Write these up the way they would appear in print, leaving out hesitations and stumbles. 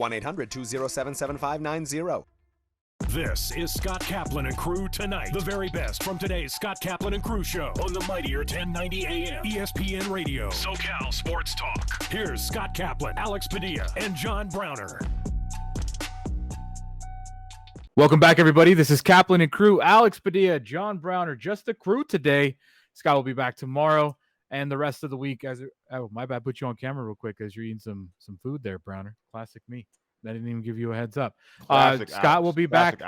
1-800-207-7590. This is Scott Kaplan and Crew Tonight. The very best from today's Scott Kaplan and Crew show on the mightier 1090 AM ESPN Radio. SoCal Sports Talk. Here's Scott Kaplan, Alex Padilla, and John Browner. Welcome back, everybody. This is Kaplan and Crew. Alex Padilla, John Browner, just the crew today. Scott will be back tomorrow and the rest of the week. My bad, put you on camera real quick as you're eating some food there, Browner. Classic me. I didn't even give you a heads up. Scott will be back.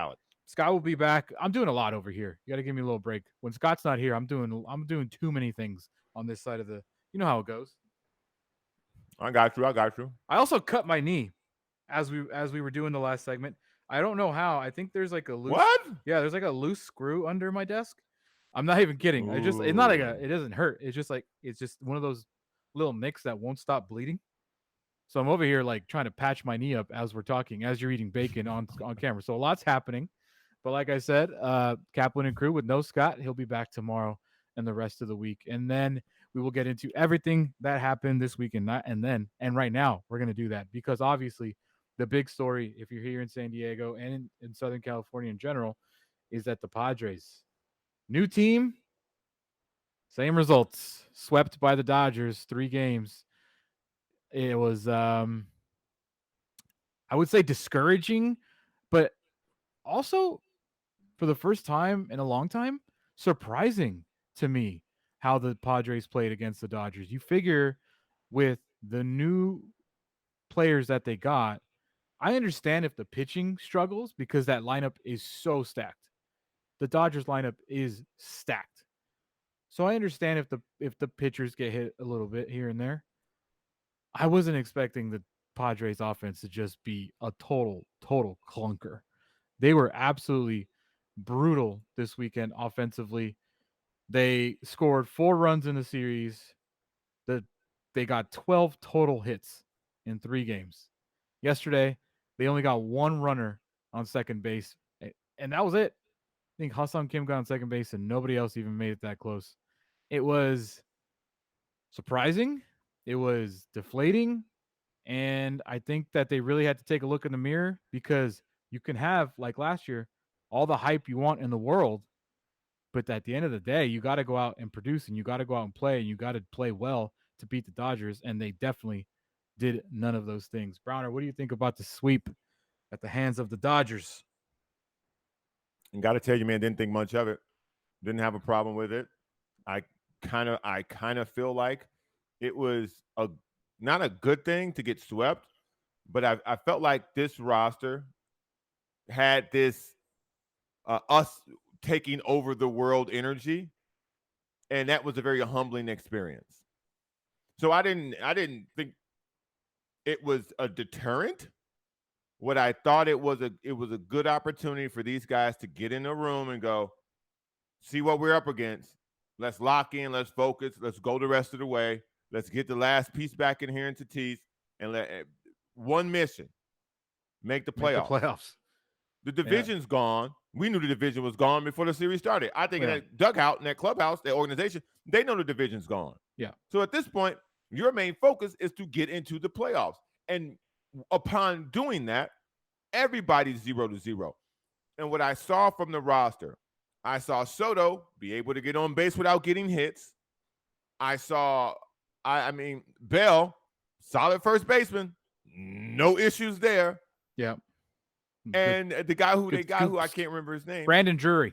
Scott will be back. I'm doing a lot over here. You got to give me a little break. When Scott's not here, I'm doing too many things on this side of the. You know how it goes. I got you. I also cut my knee as we were doing the last segment. I don't know how. I think there's like a loose. What? Yeah, there's like a loose screw under my desk. I'm not even kidding. It's not like it doesn't hurt. It's just one of those little nicks that won't stop bleeding. So I'm over here like trying to patch my knee up as we're talking, as you're eating bacon on camera. So a lot's happening. But like I said, Kaplan and Crew with no Scott. He'll be back tomorrow and the rest of the week. And then we will get into everything that happened this week and right now we're going to do that because obviously the big story, if you're here in San Diego and in Southern California in general, is that the Padres, new team, same results, swept by the Dodgers 3 games. It was, I would say discouraging, but also for the first time in a long time, surprising to me how the Padres played against the Dodgers. You figure with the new players that they got, I understand if the pitching struggles because that lineup is so stacked. The Dodgers lineup is stacked. So I understand if the pitchers get hit a little bit here and there. I wasn't expecting the Padres offense to just be a total clunker. They were absolutely brutal this weekend offensively. They scored 4 runs in the series. They got 12 total hits in 3 games. Yesterday, they only got 1 runner on second base, and that was it. I think Hassan Kim got on second base, and nobody else even made it that close. It was surprising. It was deflating. And I think that they really had to take a look in the mirror because you can have, like last year, all the hype you want in the world. But at the end of the day, you got to go out and produce and you got to go out and play and you got to play well to beat the Dodgers. And they definitely did none of those things. Browner, what do you think about the sweep at the hands of the Dodgers? And got to tell you, man, didn't think much of it. Didn't have a problem with it. I kind of feel like it was not a good thing to get swept, but I felt like this roster had this us taking over the world energy, and that was a very humbling experience. So I didn't think it was a deterrent. What I thought it was a good opportunity for these guys to get in a room and go, see what we're up against. Let's lock in. Let's focus. Let's go the rest of the way. Let's get the last piece back in here in Tatis and let one mission, make the playoffs. The division's gone. We knew the division was gone before the series started. I think in that dugout, in that clubhouse, that organization, they know the division's gone. Yeah. So at this point, your main focus is to get into the playoffs. And upon doing that, everybody's 0-0. And what I saw from the roster, I saw Soto be able to get on base without getting hits. I saw, Bell, solid first baseman, no issues there. Yeah. And the guy who I can't remember his name. Brandon Drury.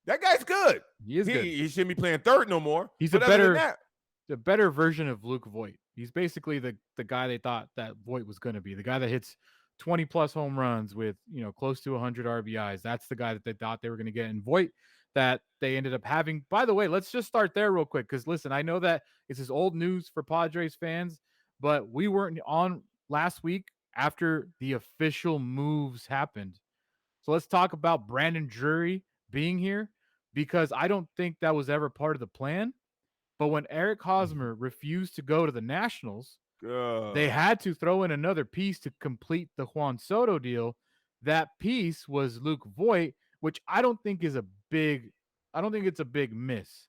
That guy's good. He is good. He shouldn't be playing third no more. He's a better version of Luke Voit. He's basically the guy they thought that Voit was going to be. The guy that hits 20-plus home runs with, close to 100 RBIs. That's the guy that they thought they were going to get. And Voit that they ended up having. By the way, let's just start there real quick because, listen, I know that this is old news for Padres fans, but we weren't on last week after the official moves happened. So let's talk about Brandon Drury being here because I don't think that was ever part of the plan. But when Eric Hosmer refused to go to the Nationals, they had to throw in another piece to complete the Juan Soto deal. That piece was Luke Voit, which I don't think it's a big miss.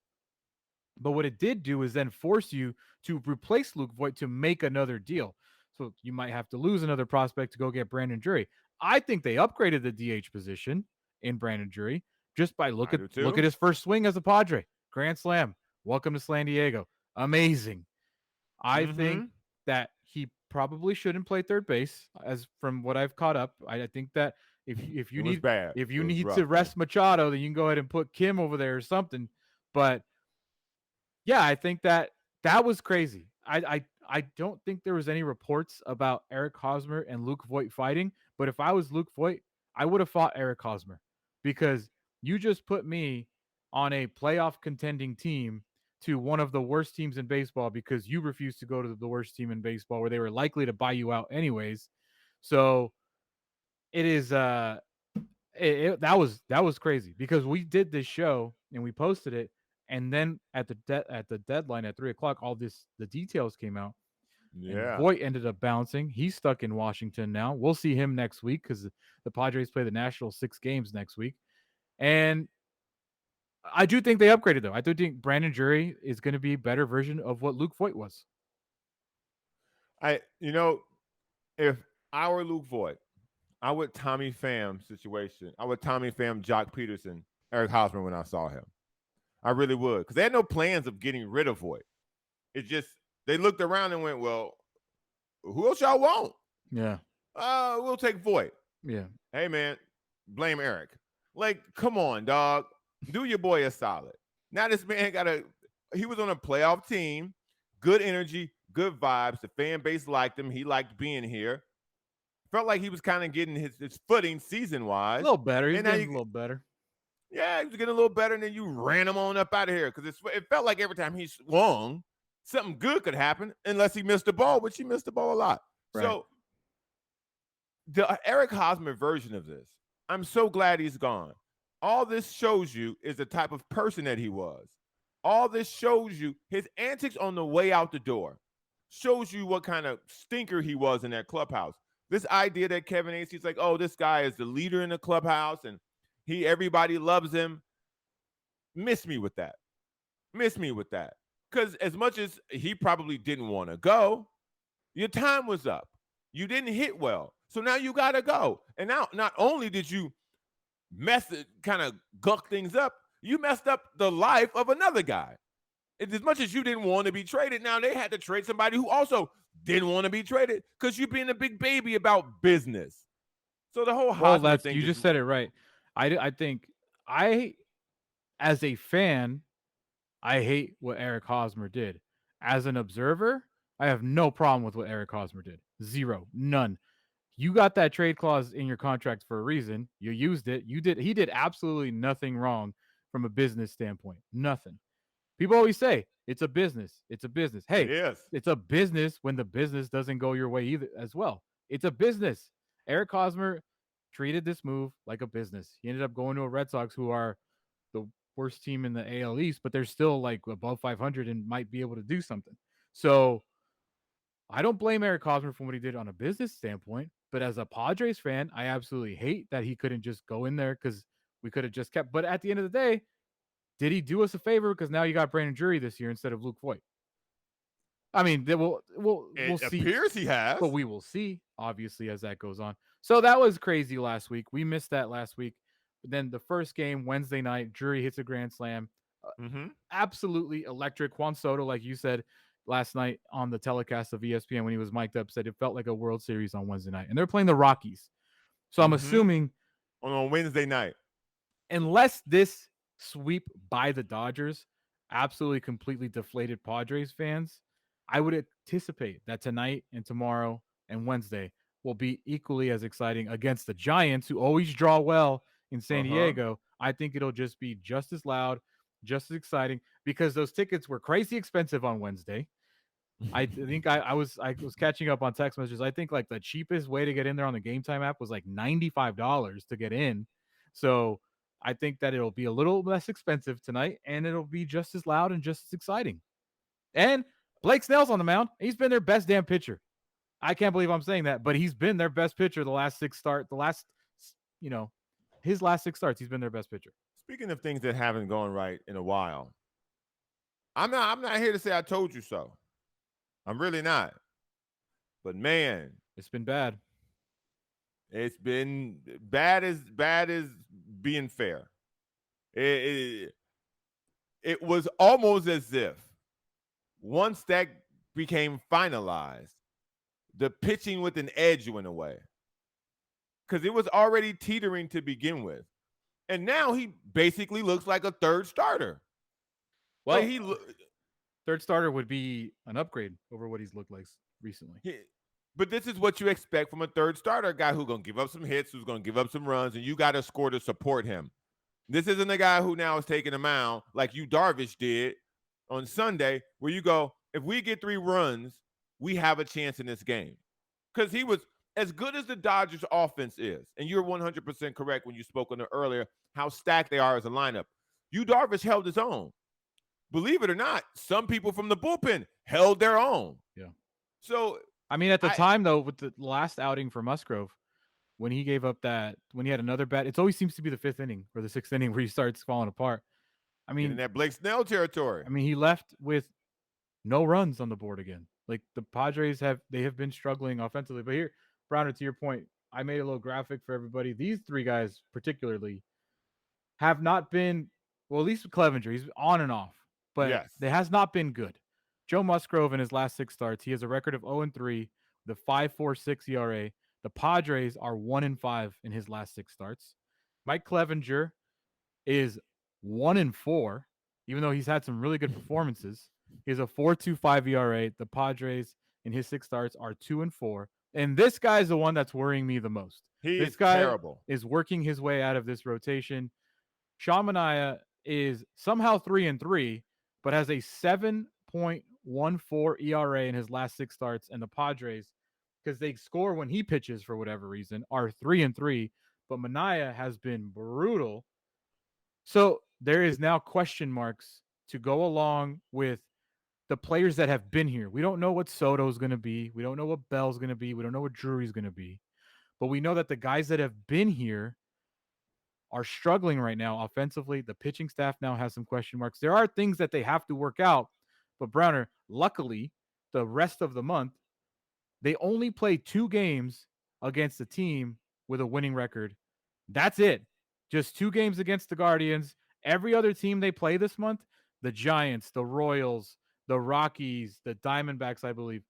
But what it did do is then force you to replace Luke Voit to make another deal. So you might have to lose another prospect to go get Brandon Drury. I think they upgraded the DH position in Brandon Drury just by look I do at too. his first swing as a Padre. Grand slam. Welcome to San Diego. Amazing. I think Mm-hmm. that he probably shouldn't play third base, as from what I've caught up. I think that if It you was need bad. if It you was need rough, to man. rest Machado, then you can go ahead and put Kim over there or something. But yeah, I think that was crazy. I don't think there was any reports about Eric Hosmer and Luke Voigt fighting, but if I was Luke Voigt, I would have fought Eric Hosmer because you just put me on a playoff contending team to one of the worst teams in baseball because you refused to go to the worst team in baseball where they were likely to buy you out anyways. So it is that was crazy because we did this show and we posted it, and then at the deadline at 3 o'clock, all the details came out, and Yeah. Voight ended up bouncing. He's stuck in Washington now. We'll see him next week because the Padres play the Nationals 6 games next week, and I do think they upgraded though. I do think Brandon Drury is going to be a better version of what Luke Voigt was. If I were Luke Voigt, I would Tommy Pham situation. I would Tommy Pham, Jock Peterson, Eric Hosmer when I saw him. I really would, because they had no plans of getting rid of Voigt. It's just they looked around and went, "Well, who else y'all want? Yeah, We'll take Voigt." yeah. Hey man, blame Eric. Like, come on, dog. Do your boy a solid. Now this man he was on a playoff team, good energy, good vibes. The fan base liked him. He liked being here. Felt like he was kind of getting his footing season A wise. little better. He's And now getting a little better. yeah, he was getting a little better, and then you ran him on up out of here because it felt like every time he swung, something good could happen unless he missed the ball, which he missed the ball a lot. Right. So the Eric Hosmer version of this, I'm so glad he's gone. All this shows you is the type of person that he was. All this shows you his antics on the way out the door, shows you what kind of stinker he was in that clubhouse. This idea that Kevin Acey's like, oh, this guy is the leader in the clubhouse and everybody loves him. Miss me with that. Miss me with that. Because as much as he probably didn't want to go, your time was up. You didn't hit well. So now you got to go. And now not only did you kind of gunk things up, you messed up the life of another guy. As much as you didn't want to be traded, now they had to trade somebody who also didn't want to be traded because you're being a big baby about business. So the whole Hosmer thing. You just said it right. I think as a fan, I hate what Eric Hosmer did. As an observer, I have no problem with what Eric Hosmer did. Zero. None. You got that trade clause in your contract for a reason. You used it. He did absolutely nothing wrong from a business standpoint. Nothing. People always say it's a business. It's a business. Hey, it is. It's a business when the business doesn't go your way either as well. It's a business. Eric Hosmer treated this move like a business. He ended up going to a Red Sox who are the worst team in the AL East, but they're still like above 500 and might be able to do something. So I don't blame Eric Hosmer for what he did on a business standpoint, but as a Padres fan, I absolutely hate that he couldn't just go in there because we could have just kept. But at the end of the day, did he do us a favor? Because now you got Brandon Drury this year instead of Luke Voigt. I mean, we'll see. It appears he has. But we will see, obviously, as that goes on. So that was crazy last week. We missed that last week. But then the first game, Wednesday night, Drury hits a grand slam. Absolutely electric. Juan Soto, like you said last night on the telecast of ESPN when he was mic'd up, said it felt like a World Series on Wednesday night. And they're playing the Rockies. So I'm assuming on Wednesday night, unless this sweep by the Dodgers absolutely completely deflated Padres fans, I would anticipate that tonight and tomorrow and Wednesday will be equally as exciting against the Giants, who always draw well in San Diego. I think it'll just be just as loud, just as exciting, because those tickets were crazy expensive on Wednesday. I think I was catching up on text messages. I think like the cheapest way to get in there on the Game Time app was like $95 to get in. So I think that it'll be a little less expensive tonight, and it'll be just as loud and just as exciting. And Blake Snell's on the mound. He's been their best damn pitcher. I can't believe I'm saying that, but he's been their best pitcher his last 6 starts, he's been their best pitcher. Speaking of things that haven't gone right in a while, I'm not here to say I told you so. I'm really not. But man, It's been bad. it's been bad as being fair. It, it was almost as if once that became finalized, the pitching with an edge went away because it was already teetering to begin with, and now he basically looks like a third starter. Well, Like he, third starter would be an upgrade over what he's looked like recently. but this is what you expect from a third starter, a guy who's going to give up some hits, who's going to give up some runs, and you got to score to support him. This isn't a guy who now is taking a mound like you Darvish did on Sunday, where you go, if we get 3 runs, we have a chance in this game. Because he was as good as the Dodgers offense is, and you're 100% correct when you spoke on it earlier, how stacked they are as a lineup. You Darvish held his own. Believe it or not, some people from the bullpen held their own. Yeah. So, I mean, at the time, though, with the last outing for Musgrove, when he gave up when he had another bat, it always seems to be the 5th inning or the 6th inning where he starts falling apart. I mean, in that Blake Snell territory. I mean, he left with no runs on the board again. Like the Padres have been struggling offensively. But here, Browner, to your point, I made a little graphic for everybody. These 3 guys particularly have not been, well, at least with Clevenger, he's on and off, but Yes. it has not been good. Joe Musgrove in his last 6 starts, he has a record of 0-3, the 5.46 ERA. The Padres are 1-5 in his last 6 starts. Mike Clevenger is 1-4, even though he's had some really good performances. He has a 4.25 ERA. The Padres in his 6 starts are 2-4. And this guy's the one that's worrying me the most. This guy terrible. Is working his way out of this rotation. Sean Manaea is somehow 3-3, but has a 7.14 ERA in his last 6 starts. And the Padres, because they score when he pitches for whatever reason, are 3-3. But Manaea has been brutal. So there is now question marks to go along with the players that have been here. We don't know what Soto's going to be. We don't know what Bell's going to be. We don't know what Drury's going to be. But we know that the guys that have been here are struggling right now offensively. The pitching staff now has some question marks. There are things that they have to work out. But Browner, luckily, the rest of the month, they only play 2 games against a team with a winning record. That's it. Just 2 games against the Guardians. Every other team they play this month, the Giants, the Royals, the Rockies, the Diamondbacks, I believe,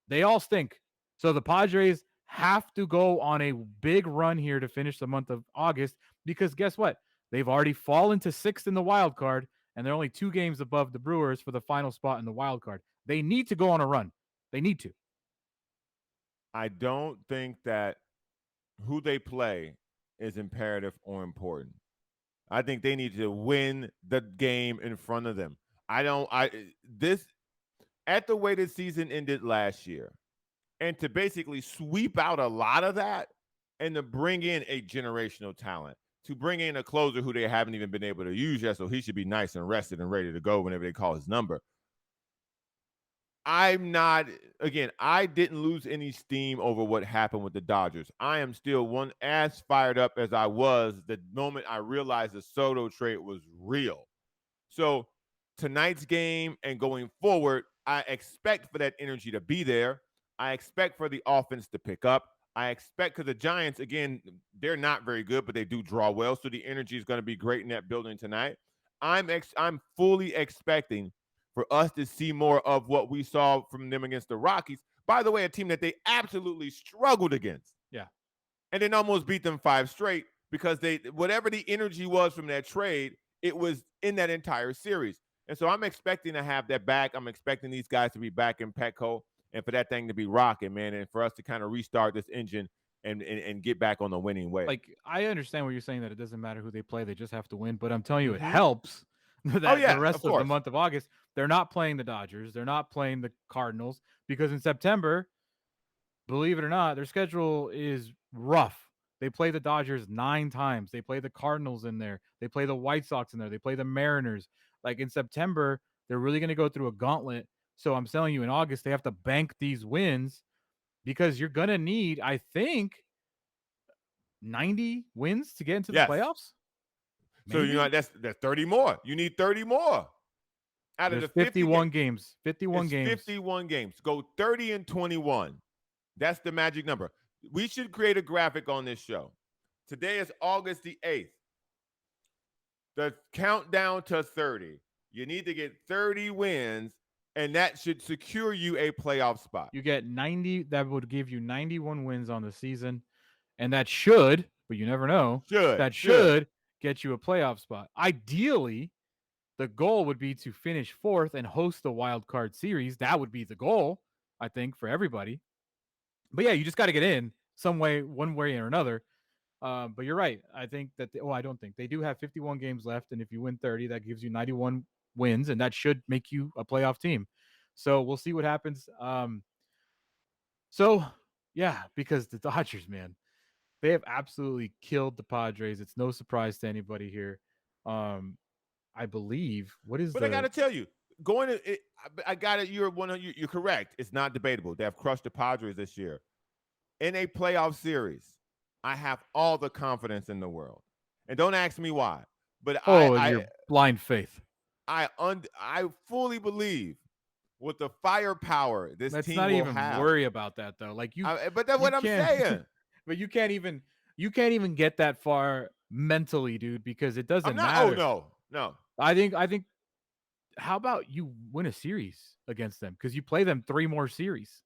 they all stink. So the Padres have to go on a big run here to finish the month of August because guess what? They've already fallen to 6th in the wild card, and they're only 2 games above the Brewers for the final spot in the wild card. They need to go on a run. They need to. I don't think that who they play is imperative or important. I think they need to win the game in front of them. At the way the season ended last year, and to basically sweep out a lot of that and to bring in a generational talent, to bring in a closer who they haven't even been able to use yet, so he should be nice and rested and ready to go whenever they call his number. I didn't lose any steam over what happened with the Dodgers. I am still as fired up as I was the moment I realized the Soto trade was real. So tonight's game and going forward, I expect for that energy to be there. I expect for the offense to pick up. I expect because the Giants, again, they're not very good, but they do draw well. So the energy is going to be great in that building tonight. I'm fully expecting for us to see more of what we saw from them against the Rockies. By the way, a team that they absolutely struggled against. Yeah. And then almost beat them 5 straight because whatever the energy was from that trade, it was in that entire series. And so I'm expecting to have that back. I'm expecting these guys to be back in Petco and for that thing to be rocking, man, and for us to kind of restart this engine and get back on the winning way. Like, I understand what you're saying, that it doesn't matter who they play. They just have to win. But I'm telling you, it helps that the rest of the month of August, they're not playing the Dodgers. They're not playing the Cardinals because in September, believe it or not, their schedule is rough. They play the Dodgers 9 times. They play the Cardinals in there. They play the White Sox in there. They play the Mariners. Like in September, they're really going to go through a gauntlet. So I'm telling you, in August, they have to bank these wins because you're going to need, I think, 90 wins to get into the playoffs. Maybe? So, that's 30 more. You need 30 more. Out of There's the 50 51 games. 51 it's games. 51 games. Go 30-21. That's the magic number. We should create a graphic on this show. Today is August the 8th. The countdown to 30. You need to get 30 wins, and that should secure you a playoff spot. You get 90. That would give you 91 wins on the season, and that should, but you never know, that should get you a playoff spot. Ideally, the goal would be to finish fourth and host the wild card series. That would be the goal, I think, for everybody. But yeah, you just got to get in some way, one way or another. But you're right. I think that, I don't think they do have 51 games left. And if you win 30, that gives you 91 wins, and that should make you a playoff team. So we'll see what happens. So yeah, because the Dodgers, man, they have absolutely killed the Padres. It's no surprise to anybody here. I believe But I got to tell you, going to it, I got it. You're correct. It's not debatable. They have crushed the Padres this year in a playoff series. I have all the confidence in the world, and don't ask me why. But your blind faith. I fully believe with the firepower this Let's team not will even have. worry about that though. Like but that's what I'm saying. But you can't even get that far mentally, dude, because it doesn't matter. Oh no. I think. How about you win a series against them because you play them 3 more series?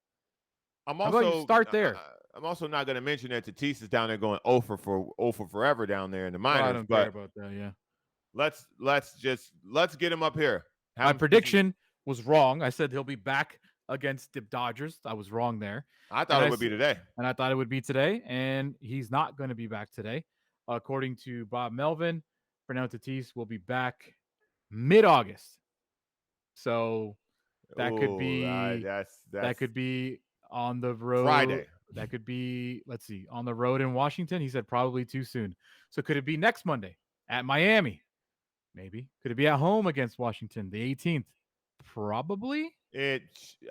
I'm How about you start there? I'm also not going to mention that Tatis is down there going 0 for forever down there in the minors. I don't care about that. Yeah. Let's get him up here. My prediction was wrong. I said he'll be back against the Dodgers. I was wrong there. I thought it would be today. And I thought it would be today, and he's not going to be back today. According to Bob Melvin, Fernando Tatis will be back mid-August. So that could be that could be on the road Friday. That could be, let's see, on the road in Washington. He said probably too soon. So could it be next Monday at Miami? Maybe. Could it be at home against Washington, the 18th? Probably.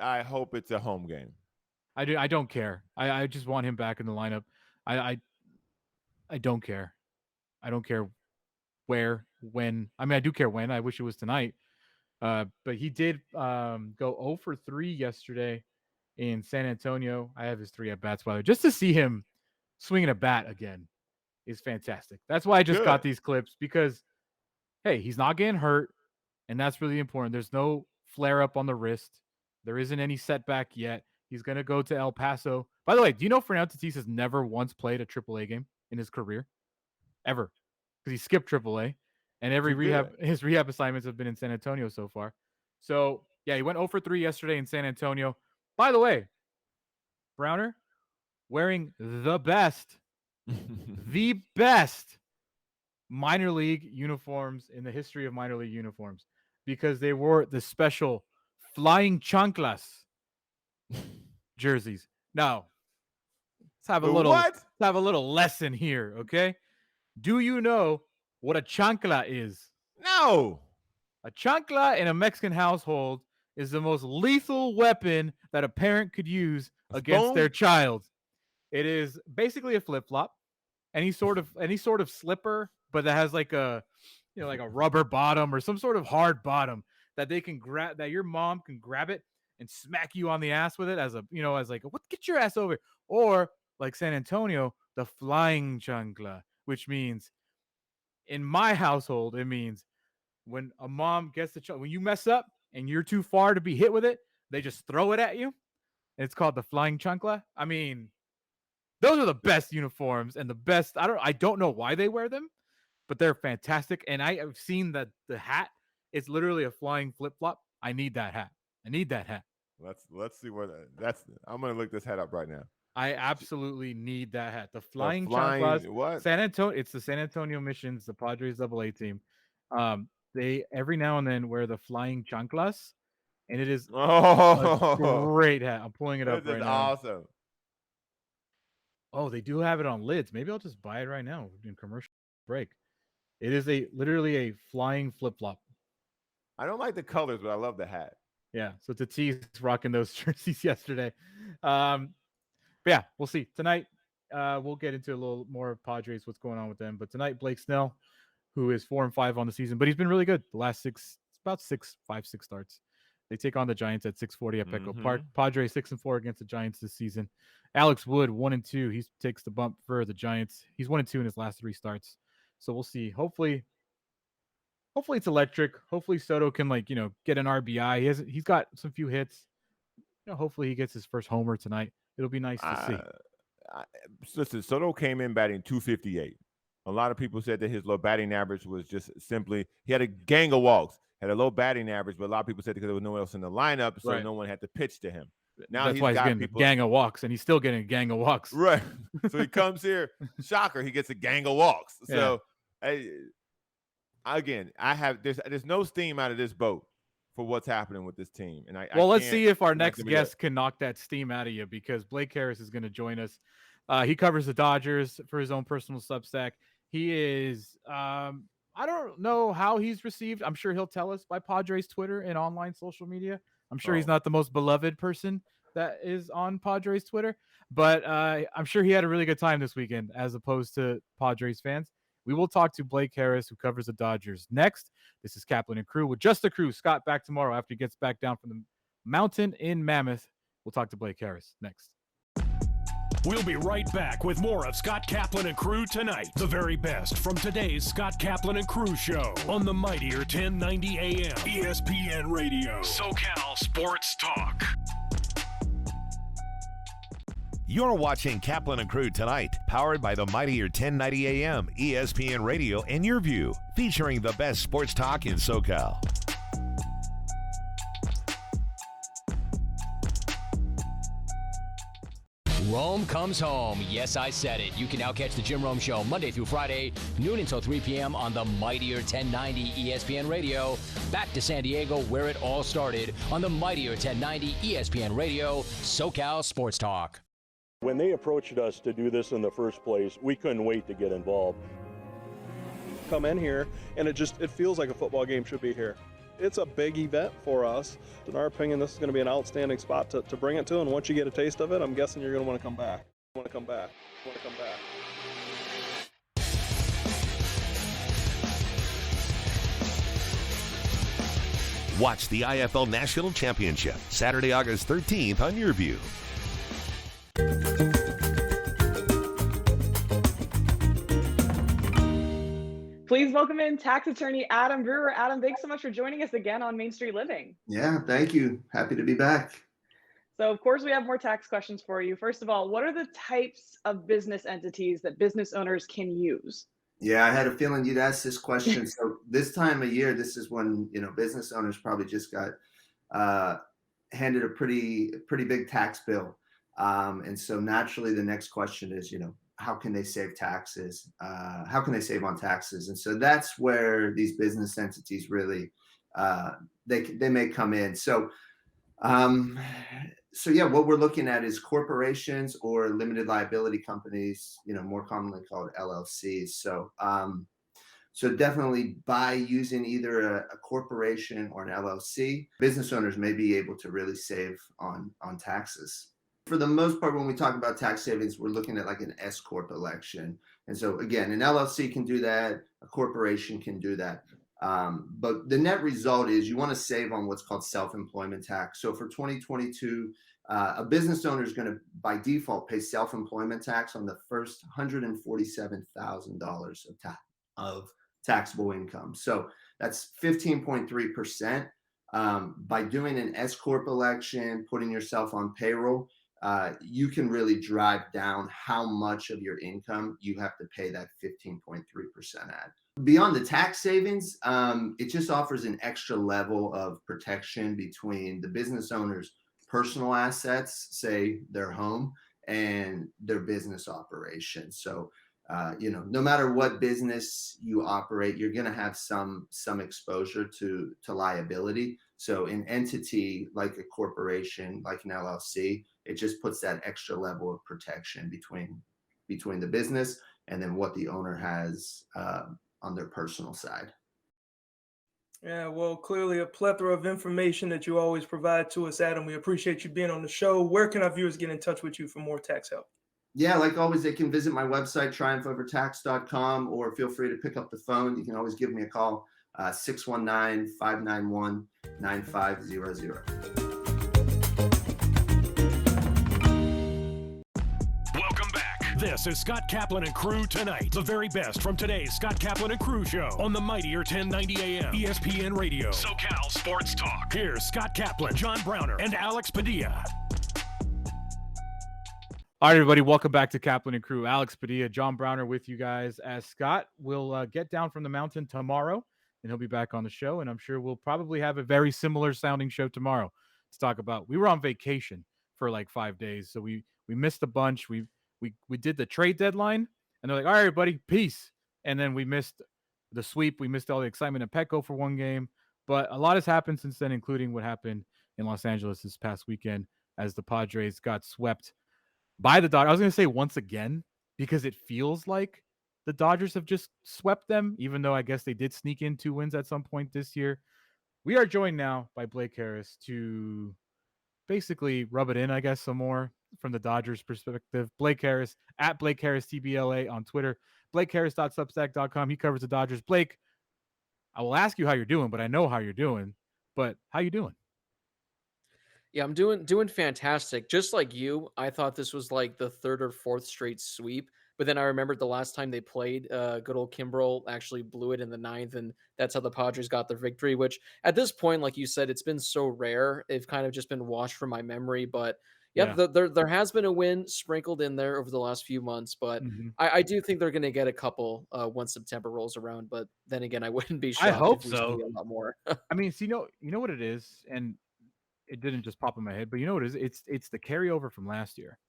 I hope it's a home game. I don't care. I just want him back in the lineup. I don't care. I don't care where, when. I mean, I do care when. I wish it was tonight. But he did go 0 for 3 yesterday in San Antonio. I have his 3 at bats, by the way. Just to see him swinging a bat again is fantastic. That's why I just got these clips, because, hey, he's not getting hurt, and that's really important. There's no flare up on the wrist. There isn't any setback yet. He's going to go to El Paso. By the way, do you know Fernando Tatis has never once played a AAA game in his career? Ever. Because he skipped AAA. And his rehab assignments have been in San Antonio so far. So, yeah, he went 0 for 3 yesterday in San Antonio. By the way, Browner wearing the best minor league uniforms in the history of minor league uniforms, because they wore the special flying chanclas jerseys. Now, let's have a little lesson here, okay? Do you know what a chancla is? No. A chancla in a Mexican household is the most lethal weapon that a parent could use against their child. It is basically a flip-flop, any sort of slipper, but that has like a rubber bottom or some sort of hard bottom that they can grab, that your mom can grab it and smack you on the ass with it as what, get your ass over. Or like San Antonio, the flying chancla, which means, in my household, it means when a mom gets when you mess up and you're too far to be hit with it, they just throw it at you. It's called the flying chancla. I mean, those are the best uniforms and the best. I don't know why they wear them, but they're fantastic. And I have seen that the hat is literally a flying flip-flop. I need that hat. Let's see what that's. I'm gonna look this hat up right now. I absolutely need that hat. The flying chanclas. What? San Antonio. It's the San Antonio Missions, the Padres AA team. They every now and then wear the flying chanclas, and it is a great hat. I'm pulling it up right now. Awesome. Oh, they do have it on lids. Maybe I'll just buy it right now in commercial break. It is literally a flying flip-flop. I don't like the colors, but I love the hat. Yeah, so Tatis rocking those jerseys yesterday. But yeah, we'll see. Tonight, we'll get into a little more of Padres, what's going on with them. But tonight, Blake Snell, who is 4-5 on the season, but he's been really good the last about 5-6 starts. They take on the Giants at 6:40 at Petco Park. Mhm. Padres 6-4 against the Giants this season. Alex Wood 1-2. He takes the bump for the Giants. He's 1-2 in his last 3 starts. So we'll see. Hopefully it's electric. Hopefully Soto can get an RBI. He's got some few hits. Hopefully he gets his first homer tonight. It'll be nice to see. Listen, Soto came in batting 258. A lot of people said that his low batting average was just simply he had a gang of walks, had a low batting average, but a lot of people said because there was no one else in the lineup, so no one had to pitch to him. Now that's why he's getting a gang of walks, and he's still getting a gang of walks. Right. So he comes here, shocker, he gets a gang of walks. So again, there's no steam out of this boat for what's happening with this team. And let's see if our next guest can knock that steam out of you, because Blake Harris is going to join us. He covers the Dodgers for his own personal Substack. He is, I don't know how he's received. I'm sure he'll tell us by Padres Twitter and online social media. I'm sure he's not the most beloved person that is on Padres Twitter, but I'm sure he had a really good time this weekend as opposed to Padres fans. We will talk to Blake Harris, who covers the Dodgers, next. This is Kaplan and Crew with just the crew. Scott back tomorrow after he gets back down from the mountain in Mammoth. We'll talk to Blake Harris next. We'll be right back with more of Scott Kaplan and Crew tonight. The very best from today's Scott Kaplan and Crew show on the mightier 1090 AM ESPN Radio. SoCal Sports Talk. You're watching Kaplan and Crew tonight, powered by the mightier 1090 AM ESPN Radio and Your View, featuring the best sports talk in SoCal. Rome comes home. Yes, I said it. You can now catch the Jim Rome Show Monday through Friday, noon until 3 p.m. on the mightier 1090 ESPN Radio. Back to San Diego, where it all started, on the mightier 1090 ESPN Radio, SoCal Sports Talk. When they approached us to do this in the first place, we couldn't wait to get involved. Come in here, and it feels like a football game should be here. It's a big event for us. In our opinion, this is going to be an outstanding spot to bring it to, and once you get a taste of it, I'm guessing you're going to want to come back. Watch the IFL National Championship, Saturday, August 13th on Your View. Please welcome in tax attorney Adam Brewer. Adam, thanks so much for joining us again on Main Street Living. Yeah, thank you. Happy to be back. So, of course, we have more tax questions for you. First of all, what are the types of business entities that business owners can use? Yeah, I had a feeling you'd ask this question. So this time of year, this is when, business owners probably just got handed a pretty big tax bill. And so naturally, the next question is, how can they save taxes? How can they save on taxes? And so that's where these business entities really, they may come in. So yeah, what we're looking at is corporations or limited liability companies, more commonly called LLCs. So definitely by using either a corporation or an LLC, business owners may be able to really save on taxes. For the most part, when we talk about tax savings, we're looking at like an S Corp election. And so again, an LLC can do that, a corporation can do that. But the net result is you want to save on what's called self-employment tax. So for 2022, a business owner is going to, by default, pay self-employment tax on the first $147,000 of taxable income. So that's 15.3%. By doing an S Corp election, putting yourself on payroll, you can really drive down how much of your income you have to pay that 15.3% at. Beyond the tax savings, it just offers an extra level of protection between the business owner's personal assets, say their home, and their business operation. So, no matter what business you operate, you're going to have some exposure to liability. So an entity like a corporation, like an LLC, it just puts that extra level of protection between the business and then what the owner has on their personal side. Yeah, well, clearly a plethora of information that you always provide to us, Adam. We appreciate you being on the show. Where can our viewers get in touch with you for more tax help? Yeah, like always, they can visit my website, triumphovertax.com, or feel free to pick up the phone. You can always give me a call, 619-591-9500. Welcome back. This is Scott Kaplan and Crew Tonight. The very best from today's Scott Kaplan and Crew show on the mightier 1090 AM ESPN Radio. SoCal Sports Talk. Here's Scott Kaplan, John Browner, and Alex Padilla. All right, everybody, welcome back to Kaplan and Crew. Alex Padilla, John Browner with you guys, as Scott will get down from the mountain tomorrow, and he'll be back on the show, and I'm sure we'll probably have a very similar sounding show tomorrow to talk about. We were on vacation for like 5 days, so we missed a bunch. We did the trade deadline, and they're like, all right, everybody, peace. And then we missed the sweep. We missed all the excitement at Petco for one game, but a lot has happened since then, including what happened in Los Angeles this past weekend as the Padres got swept by the Dodgers. I was going to say once again, because it feels like the Dodgers have just swept them, even though I guess they did sneak in 2 wins at some point this year. We are joined now by Blake Harris to basically rub it in, I guess, some more from the Dodgers perspective. Blake Harris at Blake Harris TBLA on Twitter, BlakeHarris.substack.com. He covers the Dodgers. Blake, I will ask you how you're doing, but I know how you're doing. But how you doing? Yeah, I'm doing fantastic. Just like you, I thought this was like the third or fourth straight sweep. But then I remembered the last time they played, good old Kimbrel actually blew it in the ninth, and that's how the Padres got their victory. Which at this point, like you said, it's been so rare; they've kind of just been washed from my memory. But yeah, there has been a win sprinkled in there over the last few months. But I do think they're going to get a couple once September rolls around. But then again, I wouldn't be shocked I hope if we so. see a lot more. I mean, so you know what it is, and it didn't just pop in my head, but you know what it is? It's the carryover from last year.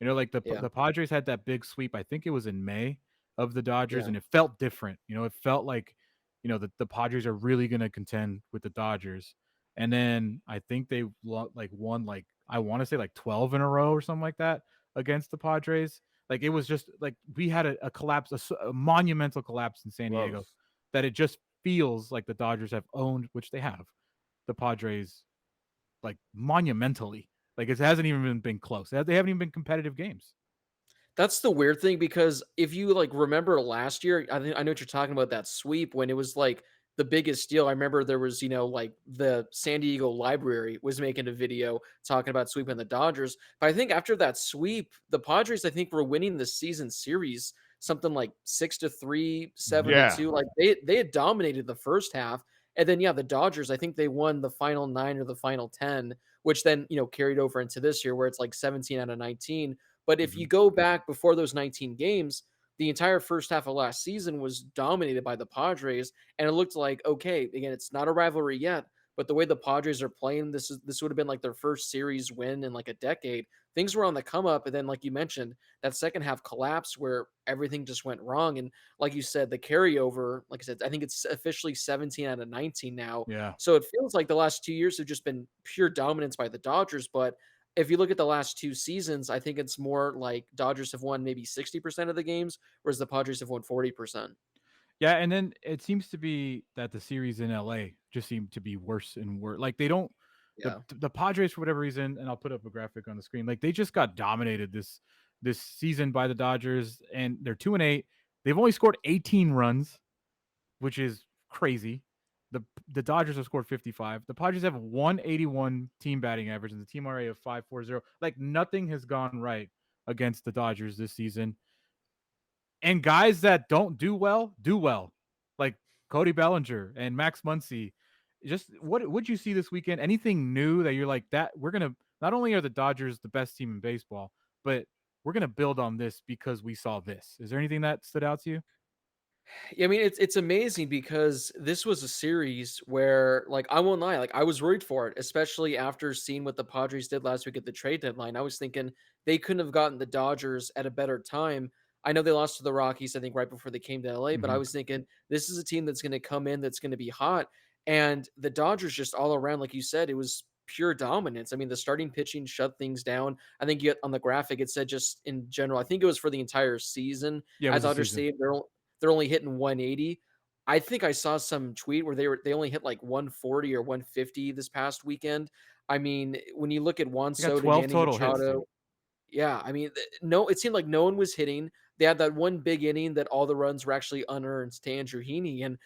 You know, like the Padres had that big sweep. I think it was in May of the Dodgers, and it felt different. You know, it felt like, you know, the Padres are really going to contend with the Dodgers. And then I think they won like, I want to say like 12 in a row or something like that against the Padres. Like it was just like we had a collapse, a monumental collapse in San Diego, that it just feels like the Dodgers have owned, which they have, the Padres like monumentally. Like it hasn't even been close. They haven't even been competitive games. That's the weird thing, because if you like remember last year, I know what you're talking about, that sweep when it was like the biggest deal. I remember there was, like the San Diego Library was making a video talking about sweeping the Dodgers. But I think after that sweep, the Padres, I think, were winning the season series something like 6-3, 7-2. Like they had dominated the first half. And then the Dodgers, I think they won the final 9 or the final 10, which then, carried over into this year where it's like 17 out of 19. But if you go back before those 19 games, the entire first half of last season was dominated by the Padres, and it looked like, okay, again, it's not a rivalry yet, but the way the Padres are playing, this would have been like their first series win in like a decade. Things were on the come up, and then, like you mentioned, that second half collapse where everything just went wrong. And like you said, the carryover, like I said, I think it's officially 17 out of 19 now. Yeah. So it feels like the last 2 years have just been pure dominance by the Dodgers, but if you look at the last 2 seasons, I think it's more like Dodgers have won maybe 60% of the games, whereas the Padres have won 40%. Yeah, and then it seems to be that the series in LA just seem to be worse and worse. Like they don't, the Padres for whatever reason, and I'll put up a graphic on the screen. Like they just got dominated this season by the Dodgers, and they're 2-8. They've only scored 18 runs, which is crazy. The Dodgers have scored 55. The Padres have 181 team batting average and the team RA of 5.40. Like nothing has gone right against the Dodgers this season. And guys that don't do well, like Cody Bellinger and Max Muncy. Just what would you see this weekend? Anything new that you're like, that we're going to, not only are the Dodgers the best team in baseball, but we're going to build on this because we saw this. Is there anything that stood out to you? Yeah, I mean, it's amazing because this was a series where, like, I won't lie, like I was worried for it, especially after seeing what the Padres did last week at the trade deadline. I was thinking they couldn't have gotten the Dodgers at a better time. I know they lost to the Rockies, I think, right before they came to LA, but I was thinking this is a team that's going to come in, that's going to be hot. And the Dodgers just all around, like you said, it was pure dominance. I mean, the starting pitching shut things down. I think you on the graphic, it said just in general, I think it was for the entire season. Yeah, At Dodger Stadium, they're only hitting 180. I think I saw some tweet where they only hit like 140 or 150 this past weekend. I mean, when you look at Juan Soto, 12 Manny total Machado, yeah, I mean, no, it seemed like no one was hitting. They had that one big inning that all the runs were actually unearned to Andrew Heaney, and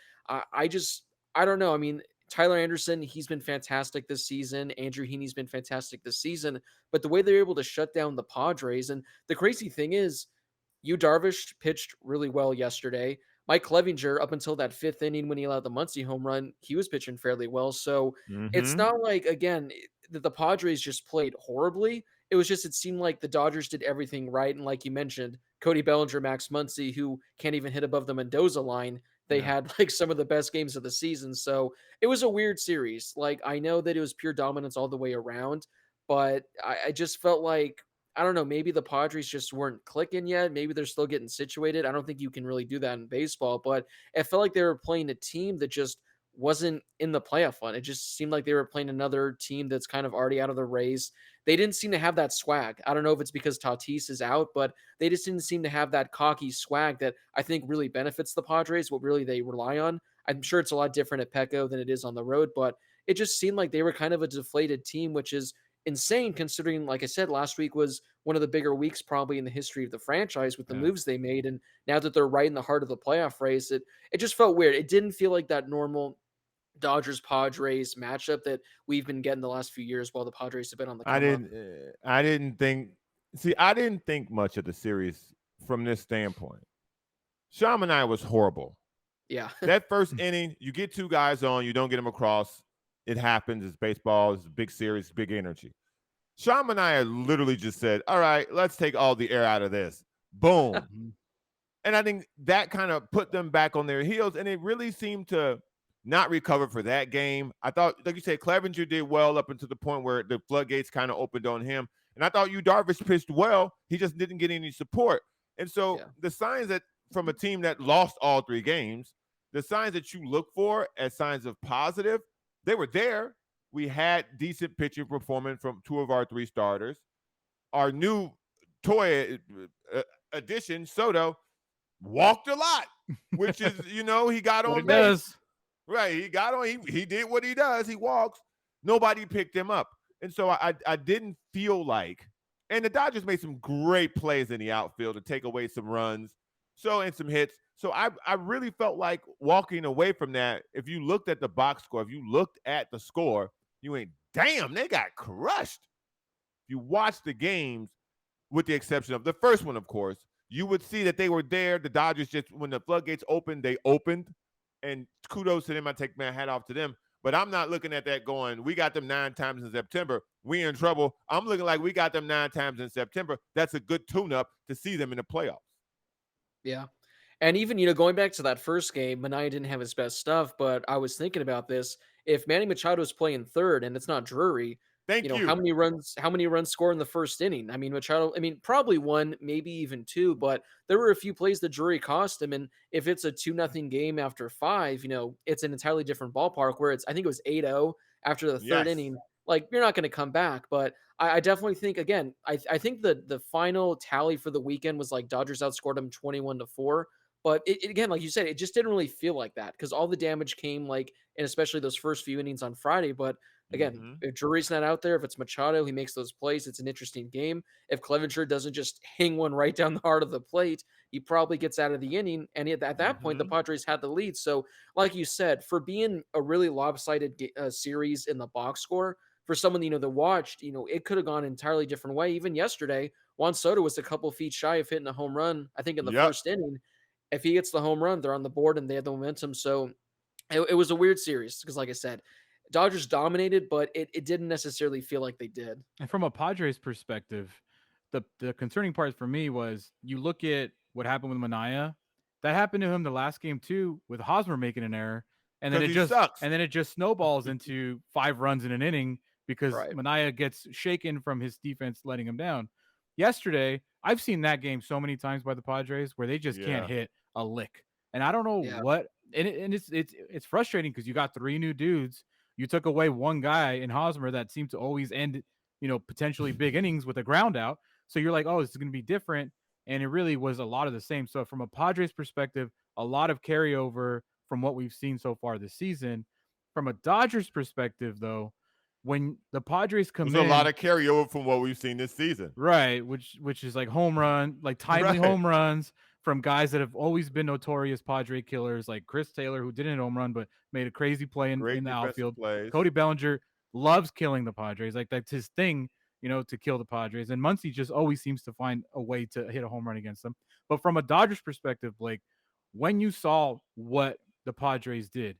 I don't know. I mean, Tyler Anderson, he's been fantastic this season. Andrew Heaney's been fantastic this season. But the way they're able to shut down the Padres, and the crazy thing is, Yu Darvish pitched really well yesterday. Mike Clevinger, up until that fifth inning when he allowed the Muncy home run, he was pitching fairly well. So it's not like, again, that the Padres just played horribly. It was just, it seemed like the Dodgers did everything right. And like you mentioned, Cody Bellinger, Max Muncy, who can't even hit above the Mendoza line, they had like some of the best games of the season. So it was a weird series. Like, I know that it was pure dominance all the way around, but I just felt like, I don't know, maybe the Padres just weren't clicking yet. Maybe they're still getting situated. I don't think you can really do that in baseball, but it felt like they were playing a team that just wasn't in the playoff hunt. It just seemed like they were playing another team that's kind of already out of the race. They didn't seem to have that swag. I don't know if it's because Tatis is out, but they just didn't seem to have that cocky swag that I think really benefits the Padres, what really they rely on. I'm sure it's a lot different at Petco than it is on the road, but it just seemed like they were kind of a deflated team, which is insane considering, like I said, last week was one of the bigger weeks probably in the history of the franchise with the moves they made. And now that they're right in the heart of the playoff race, it just felt weird. It didn't feel like that normal Dodgers Padres matchup that we've been getting the last few years while the Padres have been on the come up. I didn't think much of the series from this standpoint. Sean and I was horrible. Yeah. That first inning, you get two guys on, you don't get them across. It happens. It's baseball. It's a big series, big energy. Sean and I literally just said, all right, let's take all the air out of this. Boom. And I think that kind of put them back on their heels, and it really seemed to not recover for that game. I thought, like you said, Clevinger did well up until the point where the floodgates kind of opened on him. And I thought Yu Darvish pitched well. He just didn't get any support. And so the signs that from a team that lost all three games, the signs that you look for as signs of positive, they were there. We had decent pitching performance from two of our three starters. Our new toy addition, Soto, walked a lot, which is, he got on base. Right, he got on. He did what he does. He walks. Nobody picked him up. And so I didn't feel like, and the Dodgers made some great plays in the outfield to take away some runs, and some hits. So I really felt like walking away from that, if you looked at the box score, if you looked at the score, you went, damn, they got crushed. If you watch the games, with the exception of the first one, of course, you would see that they were there. The Dodgers just, when the floodgates opened, they opened. And kudos to them. I take my hat off to them. But I'm not looking at that going, we got them 9 times in September. We in trouble. I'm looking like we got them 9 times in September. That's a good tune-up to see them in the playoffs. Yeah. And even, going back to that first game, Manaea didn't have his best stuff, but I was thinking about this. If Manny Machado is playing third and it's not Drury, Thank you. How many runs score in the first inning? I mean, Machado, probably one, maybe even two, but there were a few plays that Drury cost him. And if it's a 2-0 game after 5, it's an entirely different ballpark where I think it was 8-0 after the third inning. Like, you're not going to come back. But I definitely think, again, I think the final tally for the weekend was like Dodgers outscored them 21-4. But it again, like you said, it just didn't really feel like that because all the damage came and especially those first few innings on Friday. But again, if Drury's not out there, if it's Machado, he makes those plays. It's an interesting game. If Clevinger doesn't just hang one right down the heart of the plate, he probably gets out of the inning. And at that point, the Padres had the lead. So like you said, for being a really lopsided series in the box score, for someone, that watched, it could have gone an entirely different way. Even yesterday, Juan Soto was a couple feet shy of hitting a home run, I think in the first inning. If he gets the home run, they're on the board and they have the momentum. So it was a weird series because, like I said, Dodgers dominated, but it didn't necessarily feel like they did. And from a Padres perspective, the concerning part for me was you look at what happened with Manaea. That happened to him the last game too, with Hosmer making an error, and then it just snowballs into 5 runs in an inning because Manaea gets shaken from his defense letting him down. Yesterday, I've seen that game so many times by the Padres where they just can't hit a lick, and I don't know what. And it's frustrating because you got 3 new dudes. You took away one guy in Hosmer that seemed to always end, potentially big innings with a ground out. So you're like, oh, this is going to be different. And it really was a lot of the same. So from a Padres perspective, a lot of carryover from what we've seen so far this season. From a Dodgers perspective, though, when the Padres come in, there's a lot of carryover from what we've seen this season. Right, which is like home run, like timely home runs, from guys that have always been notorious Padre killers, like Chris Taylor, who didn't hit a home run but made a crazy play in Great the defensive outfield. plays. Cody Bellinger loves killing the Padres. Like that's his thing, to kill the Padres. And Muncy just always seems to find a way to hit a home run against them. But from a Dodgers perspective, Blake, when you saw what the Padres did